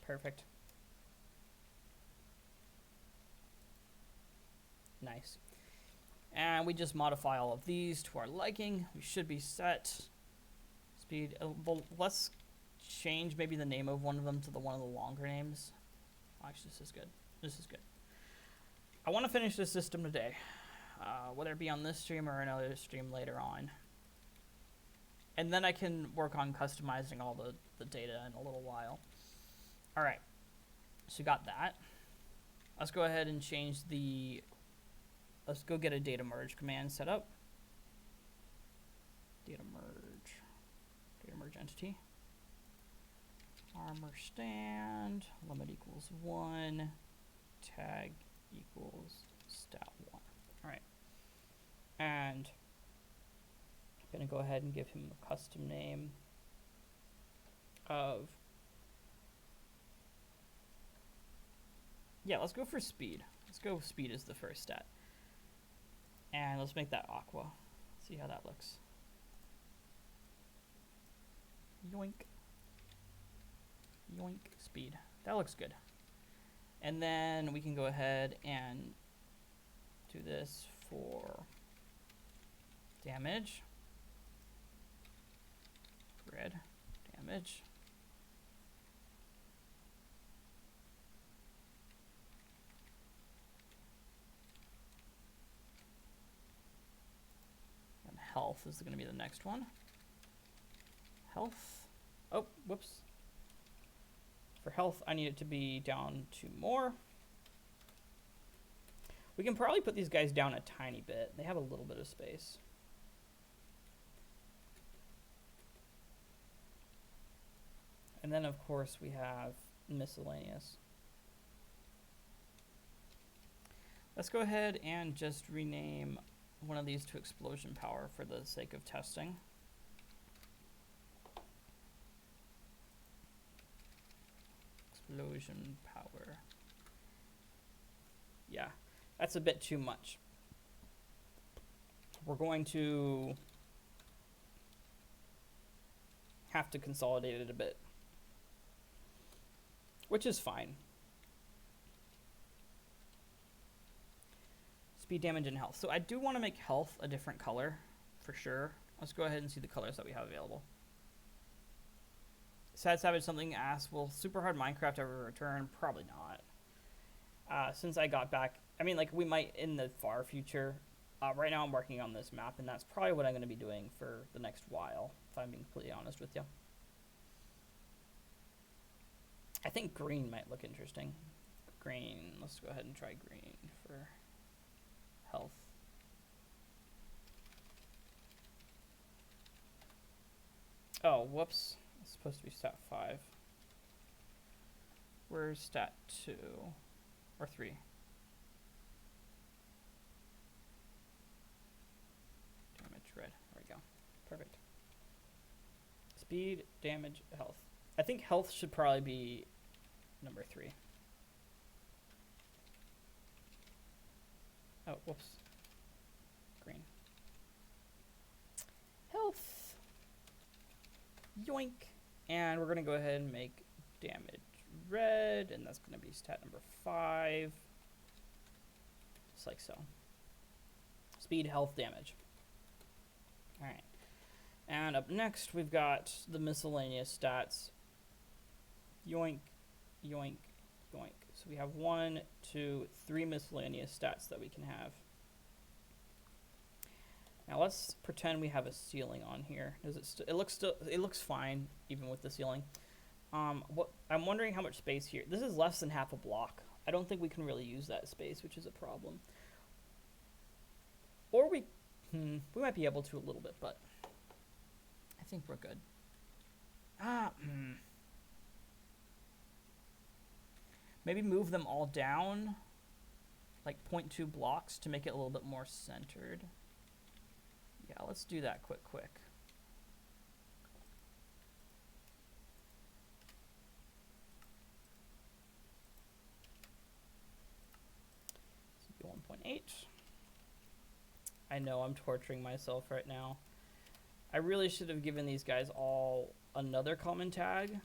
Perfect. Nice. And we just modify all of these to our liking. We should be set. Speed. Well, let's change maybe the name of one of them to one of the longer names. Actually, this is good. This is good. I want to finish this system today, whether it be on this stream or another stream later on. And then I can work on customizing all the data in a little while. All right. So we got that. Let's go ahead and change the... Let's go get a data merge command set up. Data merge entity. Armor stand, limit equals 1, tag equals stat 1. All right. And I'm going to go ahead and give him a custom name of Yeah, let's go for speed. Let's go speed as the first stat. And let's make that aqua. See how that looks. Yoink. Yoink. Speed. That looks good. And then we can go ahead and do this for damage. Grid. Damage. And health is going to be the next one. Health. Oh, whoops. For health, I need it to be down to more. We can probably put these guys down a tiny bit. They have a little bit of space. And then, of course, we have miscellaneous. Let's go ahead and just rename one of these to explosion power for the sake of testing. Explosion power. Yeah, that's a bit too much. We're going to have to consolidate it a bit, which is fine. Speed, damage, and health. So I do want to make health a different color, for sure. Let's go ahead and see the colors that we have available. Sad Savage something asks, will Super Hard Minecraft ever return? Probably not. Since I got back, I mean, like, we might in the far future. Right now I'm working on this map, and that's probably what I'm going to be doing for the next while, if I'm being completely honest with you. I think green might look interesting. Green, let's go ahead and try green for health. Oh, whoops. It's supposed to be stat 5. Where's stat 2? Or 3? Damage, red. There we go. Perfect. Speed, damage, health. I think health should probably be number 3. Oh, whoops. Green. Health. Yoink. And we're going to go ahead and make damage red, and that's going to be stat number 5. Just like so. Speed, health, damage. Alright. And up next, we've got the miscellaneous stats. Yoink, yoink, yoink. So we have 1, 2, 3 miscellaneous stats that we can have. Now let's pretend we have a ceiling on here. Does it it looks fine even with the ceiling. What I'm wondering how much space here. This is less than half a block. I don't think we can really use that space, which is a problem. Or we might be able to a little bit, but I think we're good. Maybe move them all down like 0.2 blocks to make it a little bit more centered. Yeah, let's do that quick. 1.8. I know I'm torturing myself right now. I really should have given these guys all another common tag.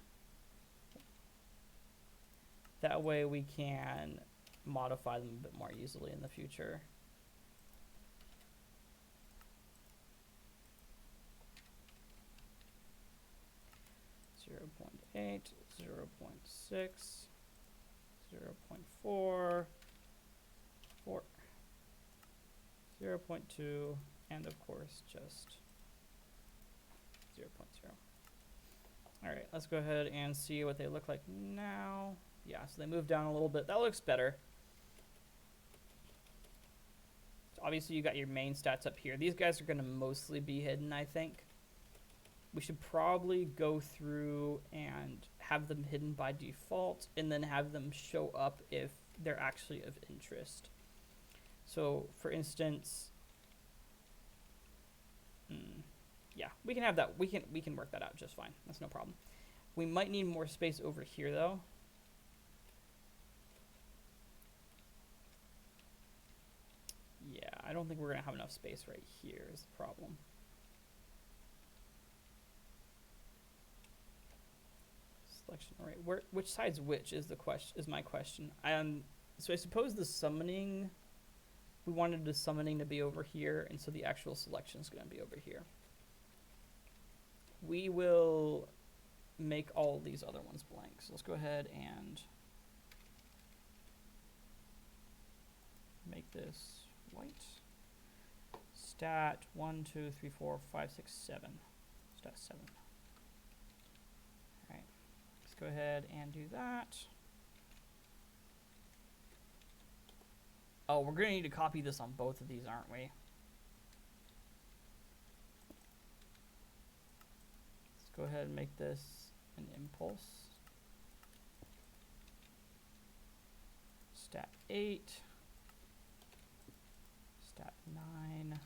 That way we can modify them a bit more easily in the future. .8, 0.6, 0.4, 4, 0.2, and of course just 0.0. All right, let's go ahead and see what they look like now. Yeah, so they move down a little bit. That looks better. So obviously you got your main stats up here. These guys are going to mostly be hidden, I think. We should probably go through and have them hidden by default and then have them show up if they're actually of interest. So for instance, yeah, we can have that. We can work that out just fine. That's no problem. We might need more space over here though. don't think we're going to have enough space right here is the problem. Selection array. Which side's which is the question? Is my question. So I suppose the summoning, we wanted the summoning to be over here, and so the actual selection is going to be over here. We will make all of these other ones blank. So let's go ahead and make this white. Stat 1, 2, 3, 4, 5, 6, 7. Stat 7. All right. Let's go ahead and do that. Oh, we're going to need to copy this on both of these, aren't we? Let's go ahead and make this an impulse. Stat 8. Stat 9.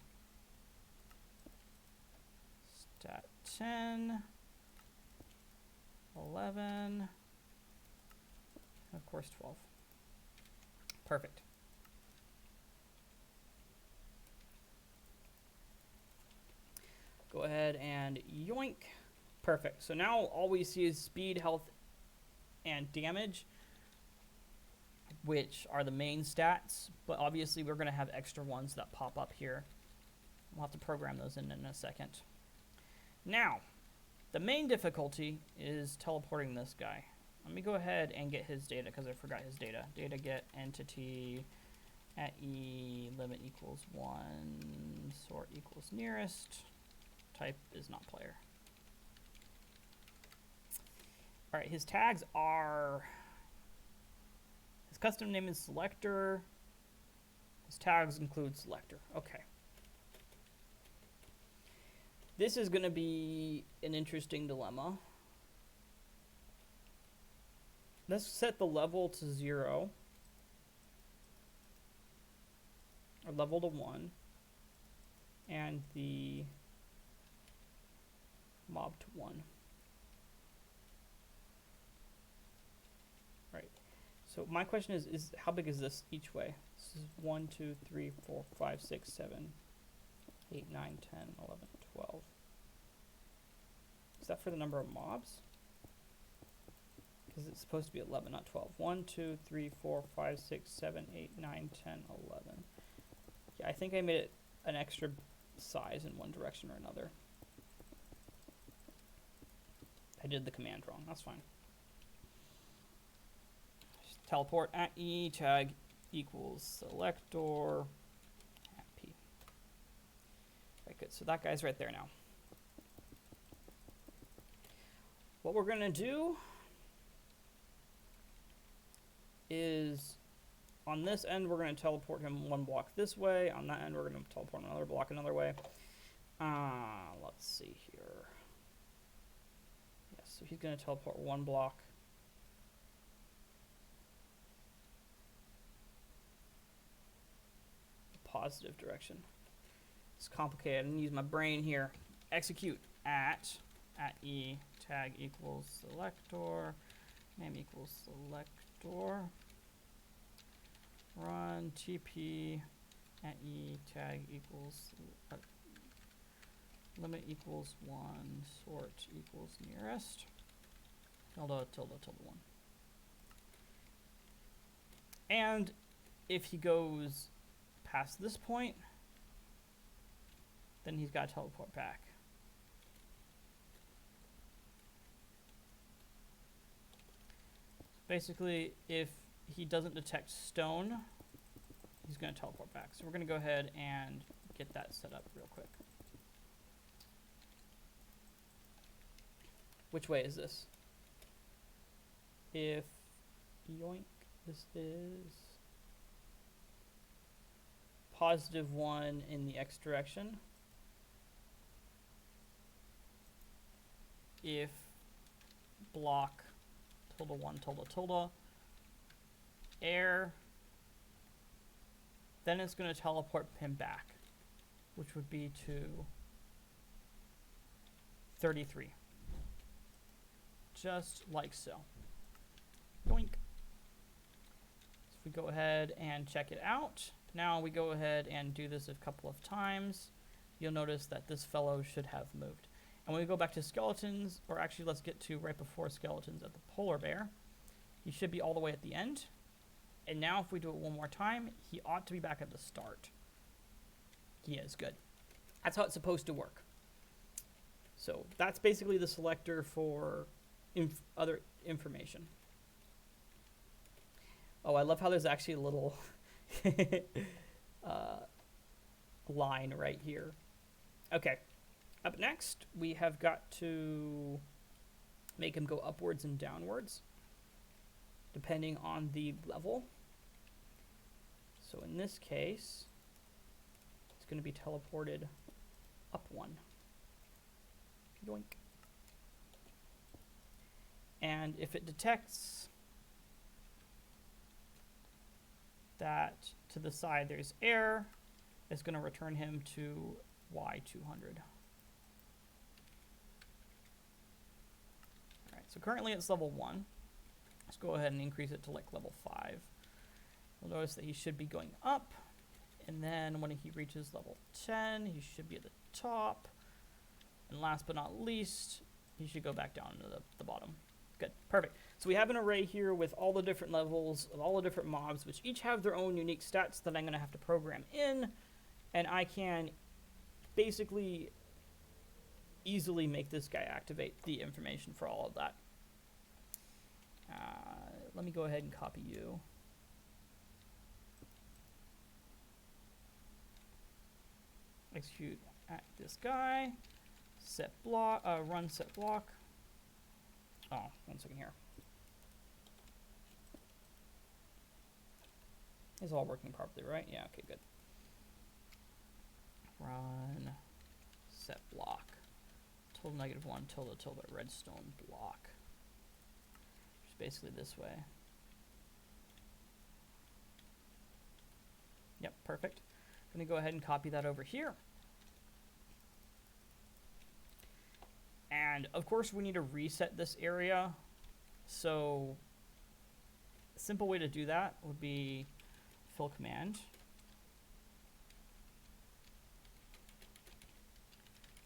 Stat 10. 11. And of course 12. Perfect. Go ahead and yoink. Perfect. So now all we see is speed, health, and damage, which are the main stats, but obviously we're going to have extra ones that pop up here. We'll have to program those in a second. Now, the main difficulty is teleporting this guy. Let me go ahead and get his data because I forgot his data. Data get entity at E, limit equals 1, sort equals nearest. Type is not player. All right, his tags are, his custom name is selector. His tags include selector. Okay. This is going to be an interesting dilemma. Let's set the level to 0. Or level to 1. And the mob to 1. Right. So my question is how big is this each way? This is 1, 2, 3, 4, 5, 6, 7, 8, 9, 10, 11, 12. Is that for the number of mobs? Because it's supposed to be 11, not 12. 1, 2, 3, 4, 5, 6, 7, 8, 9, 10, 11. Yeah, I think I made it an extra size in one direction or another. I did the command wrong. That's fine. Just teleport at E, tag equals selector at P. Right, good. So that guy's right there now. What we're going to do is on this end, we're going to teleport him one block this way. On that end, we're going to teleport another block another way. Let's see here. Yes, so he's going to teleport one block. Positive direction. It's complicated. I'm going to use my brain here. Execute at E, tag equals selector, name equals selector. Run TP at E, tag equals limit equals 1, sort equals nearest. Tilde, tilde, tilde 1. And if he goes past this point, then he's got to teleport back. Basically, if he doesn't detect stone, he's going to teleport back. So we're going to go ahead and get that set up real quick. Which way is this? If yoink, this is positive 1 in the X direction. If block tilde 1 tilde tilde air, then it's going to teleport him back, which would be to 33. Just like so. Yoink. So if we go ahead and check it out, now we go ahead and do this a couple of times. You'll notice that this fellow should have moved. And when we go back to skeletons, or actually let's get to right before skeletons at the polar bear, he should be all the way at the end. And now if we do it one more time, he ought to be back at the start. He is, good. That's how it's supposed to work. So that's basically the selector for other information. Oh, I love how there's actually a little line right here. Okay, up next we have got to make him go upwards and downwards depending on the level. So in this case, it's going to be teleported up one. Yoink. And if it detects that to the side there's air, it's going to return him to Y200. Alright, so currently it's level 1. Let's go ahead and increase it to like level 5. You'll notice that he should be going up, and then when he reaches level 10, he should be at the top. And last but not least, he should go back down to the bottom. Good, perfect. So we have an array here with all the different levels of all the different mobs, which each have their own unique stats that I'm going to have to program in, and I can basically easily make this guy activate the information for all of that. Let me go ahead and copy you. Execute at this guy. Set block. Run set block. Oh, 1 second here. It's all working properly, right? Yeah. Okay. Good. Run set block. Tilde -1 tilde tilde redstone block. Basically this way. Yep, perfect. I'm going to go ahead and copy that over here. And of course we need to reset this area. So a simple way to do that would be fill command.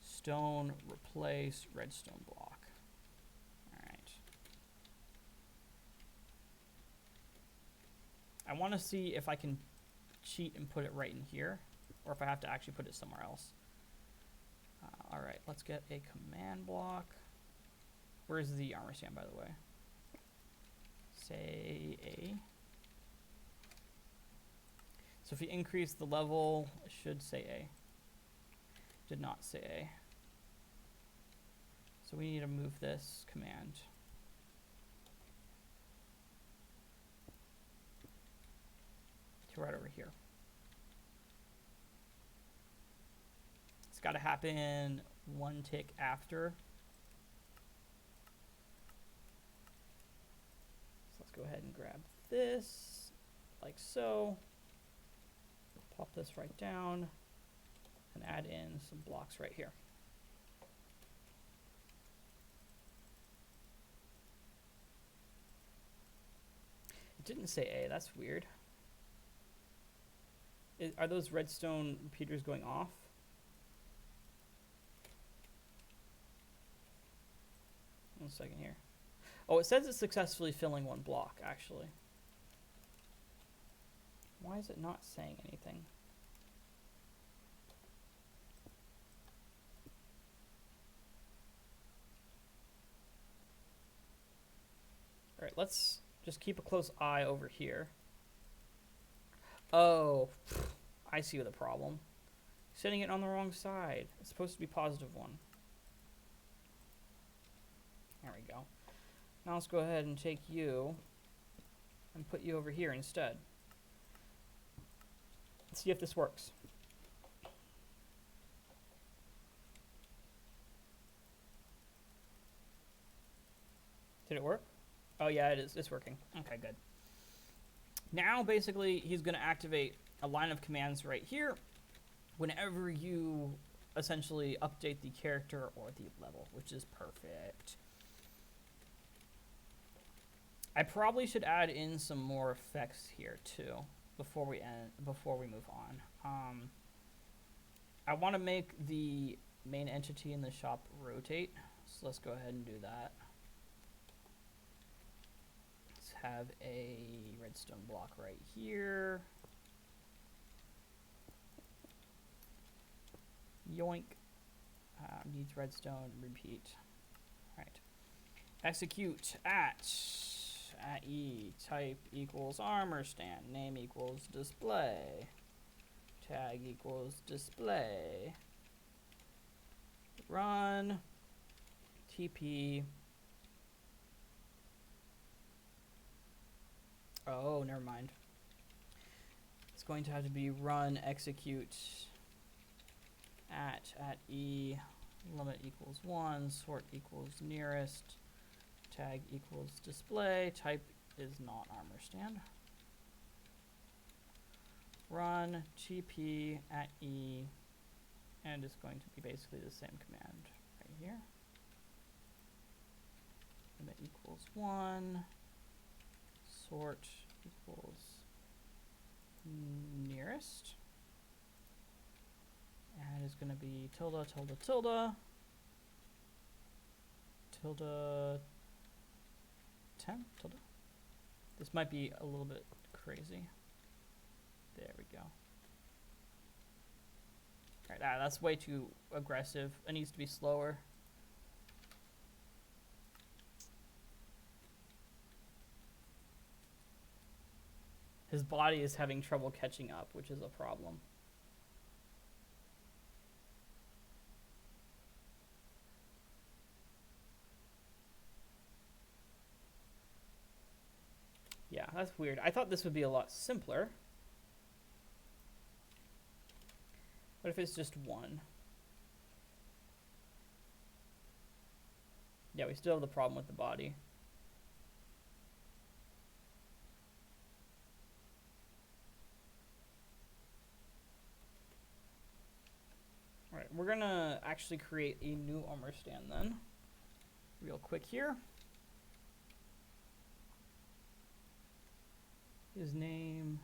Stone replace redstone block. I want to see if I can cheat and put it right in here, or if I have to actually put it somewhere else. All right, let's get a command block. Where's the armor stand, by the way? Say A. So if you increase the level, it should say A. Did not say A. So we need to move this command. Right over here. It's got to happen 1 tick after. So let's go ahead and grab this like so. Pop this right down and add in some blocks right here. It didn't say A, that's weird. Are those redstone repeaters going off? One second here. Oh, it says it's successfully filling 1 block, actually. Why is it not saying anything? All right, let's just keep a close eye over here. Oh, I see the problem. Setting it on the wrong side. It's supposed to be +1. There we go. Now let's go ahead and take you and put you over here instead. Let's see if this works. Did it work? Oh yeah, it is. It's working. Okay, good. Now, basically, he's going to activate a line of commands right here whenever you essentially update the character or the level, which is perfect. I probably should add in some more effects here, too. before we move on. I want to make the main entity in the shop rotate, so let's go ahead and do that. Let's have a redstone block right here. Yoink. Needs redstone. Repeat. All right. Execute at E. Type equals armor stand. Name equals display. Tag equals display. Run. TP. Oh, never mind. It's going to have to be run execute at E. Limit equals 1. Sort equals nearest. Tag equals display. Type is not armor stand. Run TP at E, and it's going to be basically the same command right here. Limit equals 1. Sort equals nearest. And it's going to be tilde, tilde, tilde. Tilde 10? Tilde? This might be a little bit crazy. There we go. Alright, that's way too aggressive. It needs to be slower. His body is having trouble catching up, which is a problem. Yeah, that's weird. I thought this would be a lot simpler. What if it's just 1? Yeah, we still have the problem with the body. Alright, we're gonna actually create a new armor stand then. Real quick here. His name.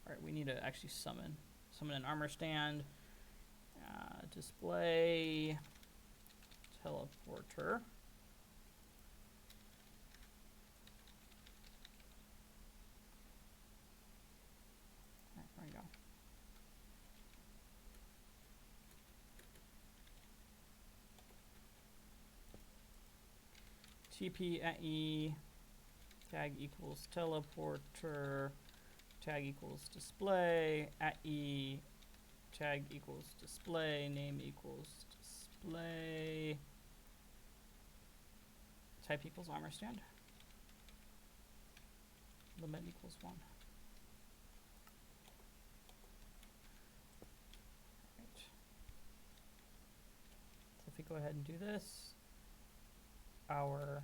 Alright, we need to actually summon an armor stand. Display teleporter. Alright, there we go. TP at E. Tag equals teleporter. Tag equals display. At E. Tag equals display. Name equals display. Type equals armor stand. Limit equals 1. Right. So if we go ahead and do this, our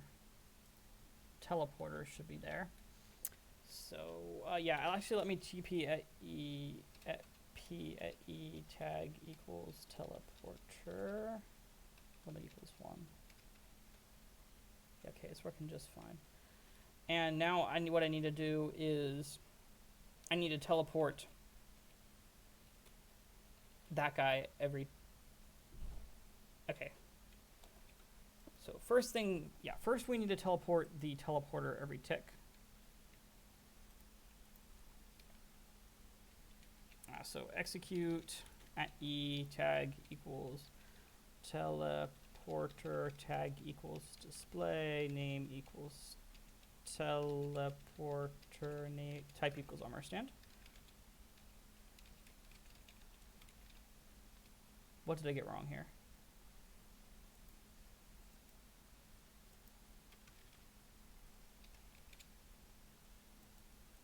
teleporter should be there. So yeah, actually let me TP at E at P at E tag equals teleporter. Limit equals 1. Yeah, okay, it's working just fine. And now what I need to do is I need to teleport that guy every. Okay. So first we need to teleport the teleporter every tick. So execute at E tag equals teleporter tag equals display name equals teleporter name type equals armor stand. What did I get wrong here?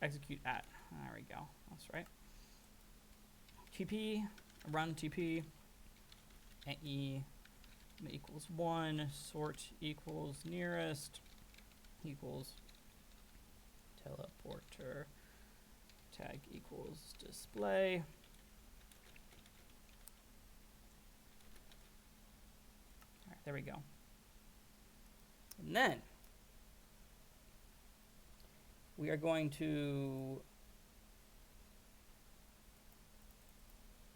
Execute at. There we go. That's right. TP, run TP, at E equals 1, sort equals nearest, equals teleporter, tag equals display. All right, there we go. And then we are going to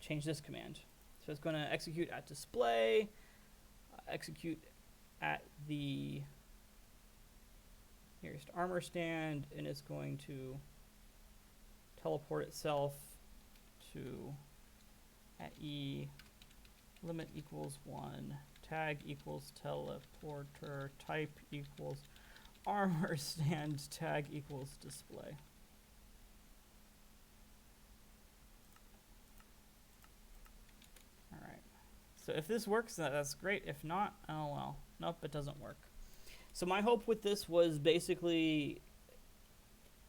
change this command. So it's going to execute at display, execute at the nearest armor stand, and it's going to teleport itself to at E, limit equals 1, tag equals teleporter, type equals armor stand, tag equals display. All right. So if this works, that's great. If not, oh well. Nope, it doesn't work. So my hope with this was basically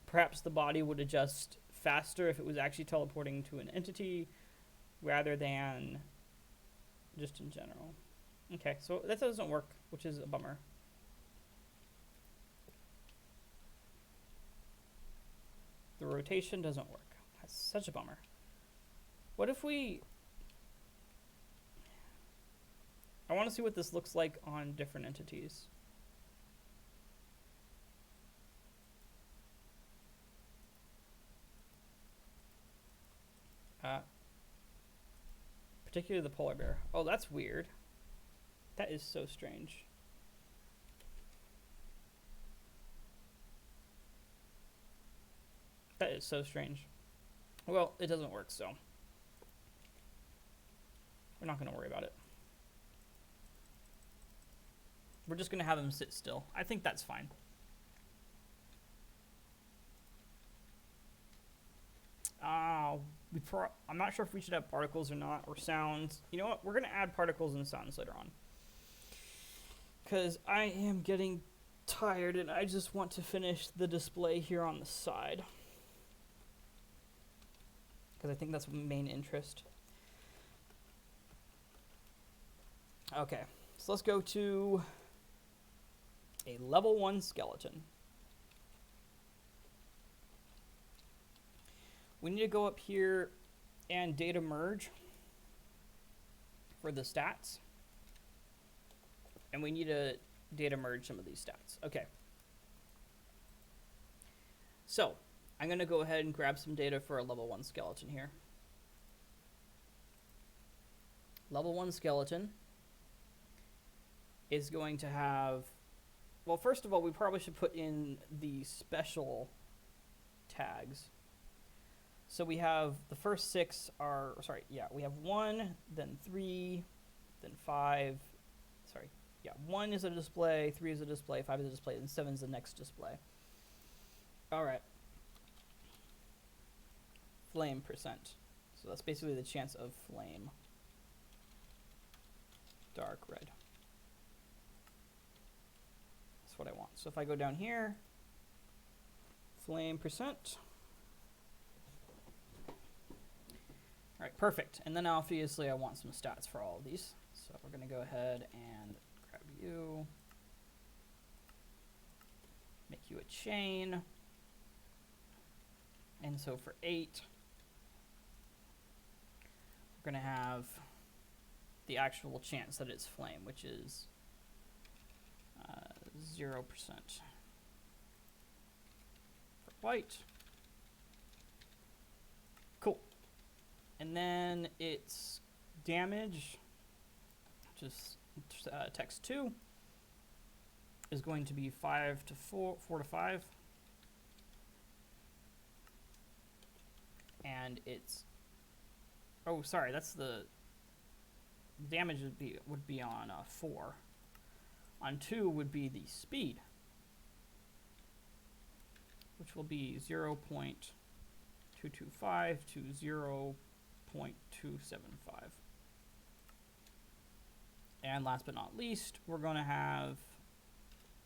perhaps the body would adjust faster if it was actually teleporting to an entity rather than just in general. Okay, so that doesn't work, which is a bummer. The rotation doesn't work. That's such a bummer. What if we... I want to see what this looks like on different entities. Particularly the polar bear. Oh, that's weird. That is so strange. That is so strange. Well, it doesn't work, so we're not going to worry about it. We're just going to have him sit still. I think that's fine. I'm not sure if we should have particles or not, or sounds. You know what? We're going to add particles and sounds later on. Because I am getting tired and I just want to finish the display here on the side. Because I think that's main interest. Okay, so let's go to a level 1 skeleton. We need to go up here and data merge for the stats. And we need to data merge some of these stats. Okay. So, I'm going to go ahead and grab some data for a level 1 skeleton here. Level 1 skeleton is going to have... Well, first of all, we probably should put in the special tags. So we have the first 6 are... Sorry, yeah, we have 1, then 3, then 5... Sorry, yeah, 1 is a display, 3 is a display, 5 is a display, and 7 is the next display. All right. Flame percent. So that's basically the chance of flame. Dark red. That's what I want. So if I go down here, flame percent. All right, perfect. And then obviously I want some stats for all of these. So we're going to go ahead and grab you, make you a chain. And so for 8, we're going to have the actual chance that it's flame, which is 0% for white. Cool. And then its damage, just text 2, is going to be 4 to 5. And it's... Oh, sorry, that's the damage would be on 4. On 2 would be the speed, which will be 0.225 to 0.275. And last but not least, we're going to have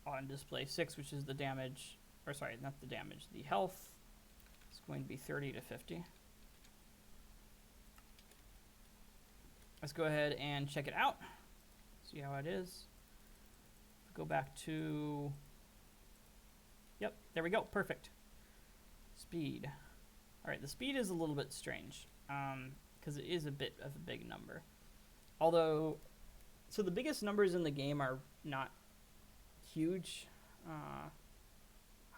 on display 6, which is the damage, or sorry, not the damage, the health. It's going to be 30 to 50. Let's go ahead and check it out. See how it is. Go back to... Yep, there we go. Perfect. Speed. All right, the speed is a little bit strange because it is a bit of a big number. Although, so the biggest numbers in the game are not huge. How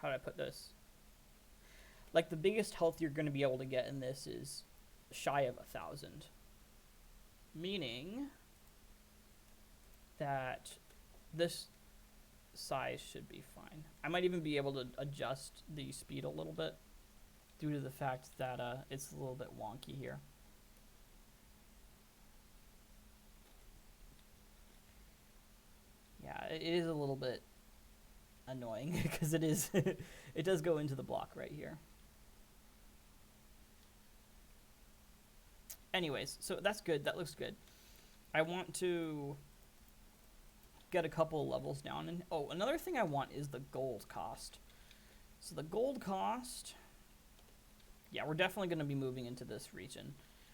do I put this? Like the biggest health you're going to be able to get in this is shy of 1,000. meaning that this size should be fine. I might even be able to adjust the speed a little bit due to the fact that it's a little bit wonky here. Yeah, it is a little bit annoying because it is it does go into the block right here. Anyways, so that's good. That looks good. I want to get a couple levels down. And oh, another thing I want is the gold cost. So the gold cost, yeah, we're definitely going to be moving into this region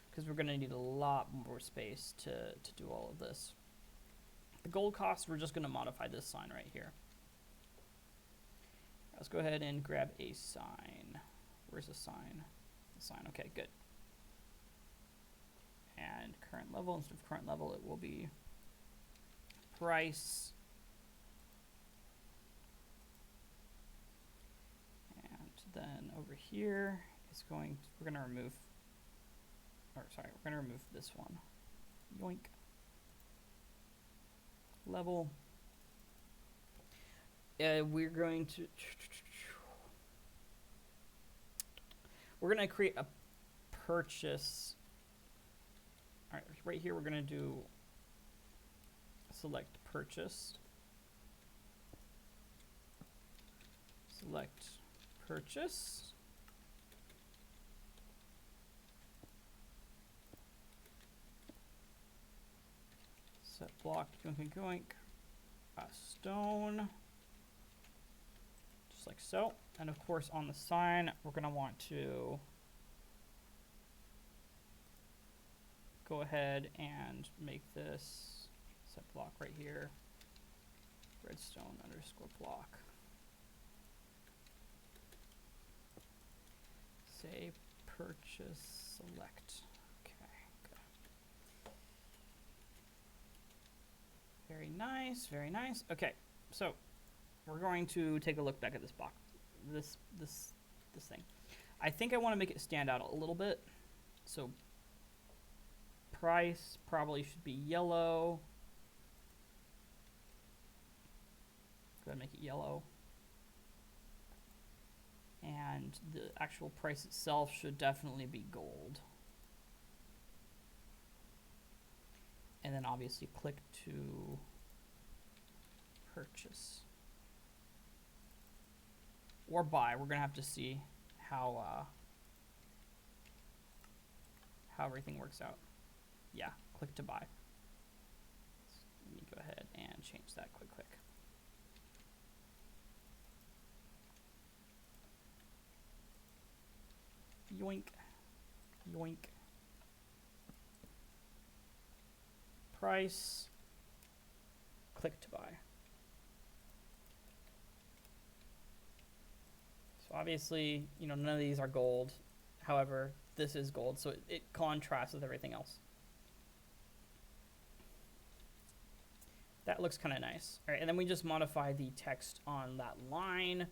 because we're going to need a lot more space to do all of this. The gold cost, we're just going to modify this sign right here. Let's go ahead and grab a sign. Where's the sign? The sign, okay, good. And current level, instead of current level, it will be price. And then over here, it's going to, we're going to remove, or sorry, we're going to remove this one. Yoink. Level. We're going to create a purchase. All right, right here we're going to do select purchase. Select purchase. Set block, yoink, yoink. Stone. Just like so. And of course on the sign, we're going to want to go ahead and make this set block right here. Redstone underscore block. Say purchase select. Okay, good. Very nice, very nice. Okay, so we're going to take a look back at this box, this thing. I think I want to make it stand out a little bit. So price probably should be yellow. Go ahead and make it yellow. And the actual price itself should definitely be gold. And then obviously click to purchase. Or buy. We're going to have to see how everything works out. Yeah, click to buy. Let me go ahead and change that quick. Yoink, yoink. Price, click to buy. So obviously, you know, none of these are gold. However, this is gold, so it contrasts with everything else. That looks kind of nice. All right, and then we just modify the text on that line,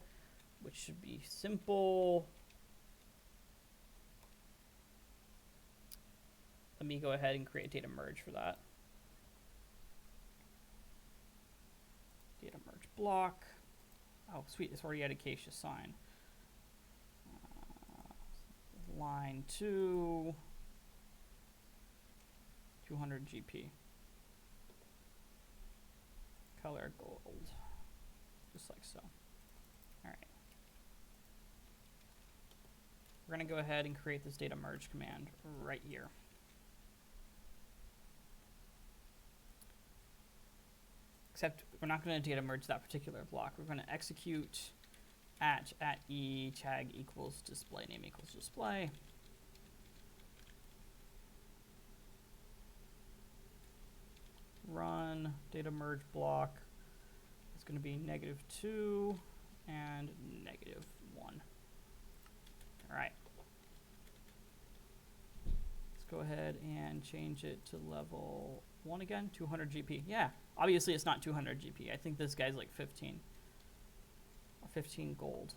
which should be simple. Let me go ahead and create data merge for that. Data merge block. Oh, sweet, it's already at acacia sign. Line 2, 200 GP. Color gold, just like so. All right. We're going to go ahead and create this data merge command right here. Except we're not going to data merge that particular block. We're going to execute at e tag equals display name equals display. Run data merge block. It's going to be -2 and -1. All right. Let's go ahead and change it to level 1 again. 200 GP. Yeah, obviously it's not 200 GP. I think this guy's like 15. 15 gold.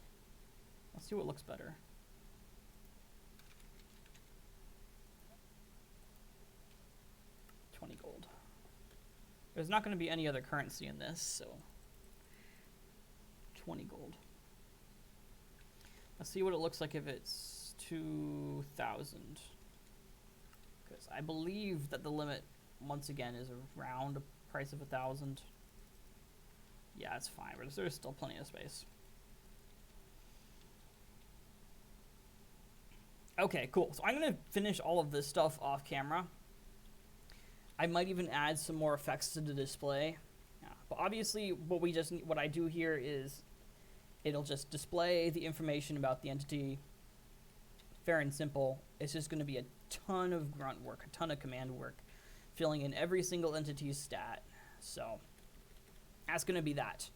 Let's see what looks better. gold. There's not going to be any other currency in this, so 20 gold. Let's see what it looks like if it's 2,000. Because I believe that the limit, once again, is around a price of 1,000. Yeah, it's fine. There's still plenty of space. Okay, cool. So I'm going to finish all of this stuff off camera. I might even add some more effects to the display. Yeah. But obviously, what I do here is it'll just display the information about the entity. Fair and simple. It's just going to be a ton of grunt work, a ton of command work, filling in every single entity's stat. So that's going to be that.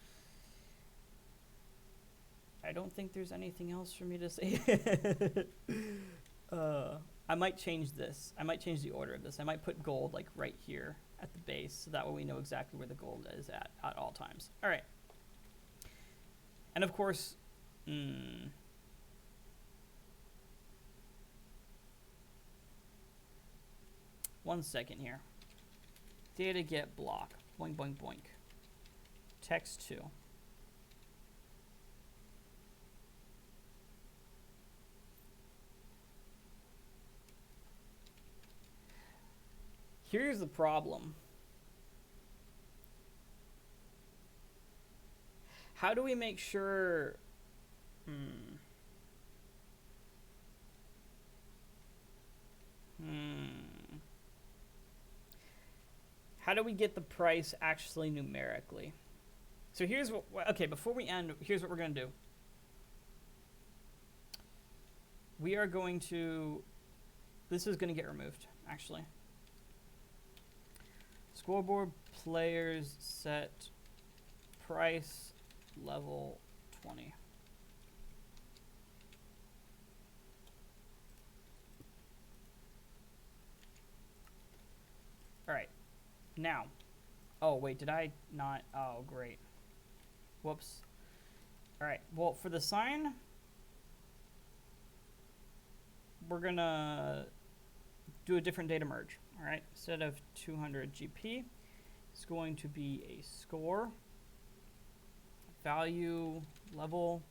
I don't think there's anything else for me to say. I might change this. I might change the order of this. I might put gold like right here at the base, so that way we know exactly where the gold is at all times. All right. And of course, 1 second here. Data get block. Boink, boink, boink. Text 2. Here's the problem. How do we make sure... How do we get the price actually numerically? So here's what... Okay, before we end, here's what we're going to do. We are going to... This is going to get removed, actually. Scoreboard players set price level 20. All right. Now. Oh, wait, did I not? Oh, great. Whoops. All right. Well, for the sign, we're going to do a different data merge. All right. Instead of 200 GP, it's going to be a score, value, level.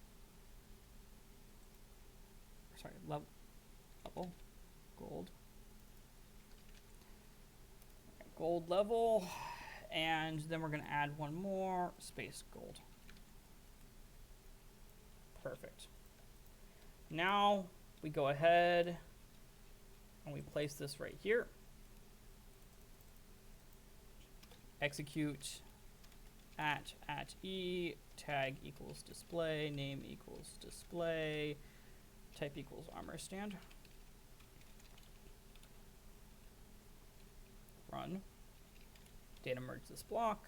Sorry, level, gold. Gold level, and then we're going to add one more, space gold. Perfect. Now we go ahead and we place this right here. Execute at e, tag equals display, name equals display, type equals armor stand. Run. Data merge this block.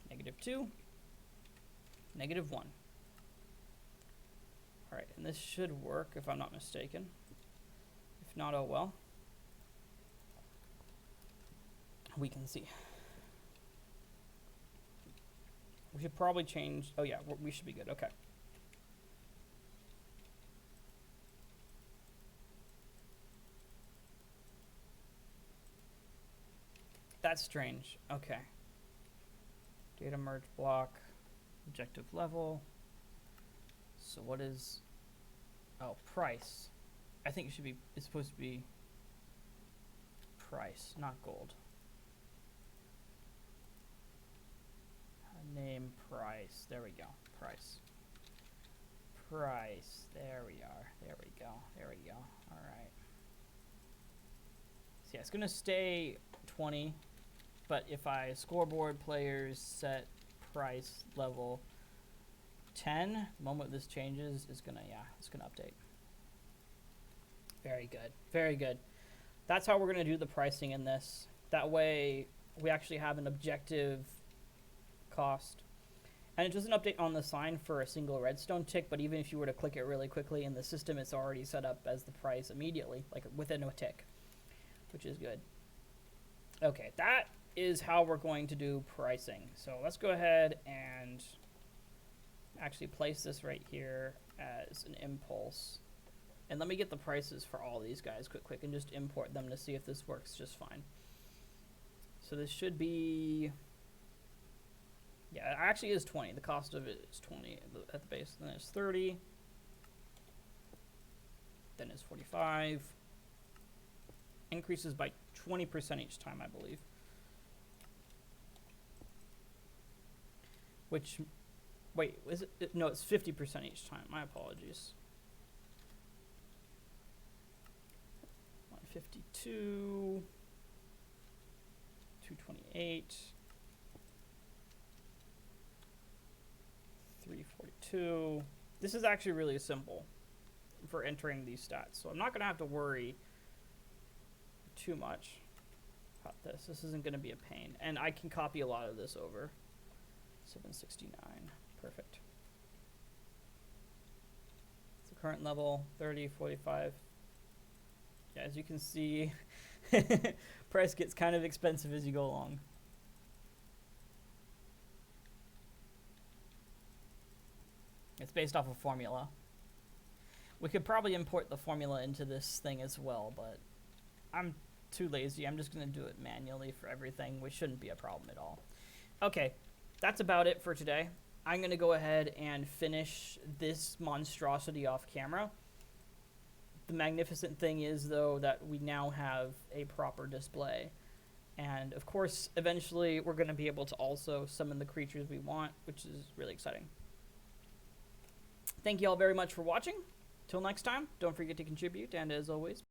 -2, -1. All right, and this should work if I'm not mistaken. If not, oh well. We can see. We should probably change. Oh yeah, we should be good. Okay. That's strange. Okay. Data merge block, objective level. So what is, oh, price. I think it should be, it's supposed to be price, not gold. Name price. There we go. Price. Price. There we are. There we go. There we go. All right. So yeah, it's going to stay 20. But if I scoreboard players set price level 10, the moment this changes, it's going to, yeah, it's going to update. Very good. Very good. That's how we're going to do the pricing in this. That way we actually have an objective cost. And it doesn't update on the sign for a single redstone tick, but even if you were to click it really quickly in the system, it's already set up as the price immediately, like within a tick, which is good. Okay, that is how we're going to do pricing. So let's go ahead and actually place this right here as an impulse. And let me get the prices for all these guys quick and just import them to see if this works just fine. So this should be, yeah, it actually is 20. The cost of it is 20 at the base. Then it's 30. Then it's 45. Increases by 20% each time, I believe. Which, wait, is it? No, it's 50% each time. My apologies. 152. 228. 342. This is actually really simple for entering these stats, so I'm not going to have to worry too much about this. This isn't going to be a pain, and I can copy a lot of this over. 769, perfect. So current level 30, 45. Yeah, as you can see, price gets kind of expensive as you go along. It's based off a formula. We could probably import the formula into this thing as well, but I'm too lazy. I'm just going to do it manually for everything, which shouldn't be a problem at all. Okay, that's about it for today. I'm going to go ahead and finish this monstrosity off camera. The magnificent thing is, though, that we now have a proper display. And, of course, eventually we're going to be able to also summon the creatures we want, which is really exciting. Thank you all very much for watching. Till next time, don't forget to contribute, and as always,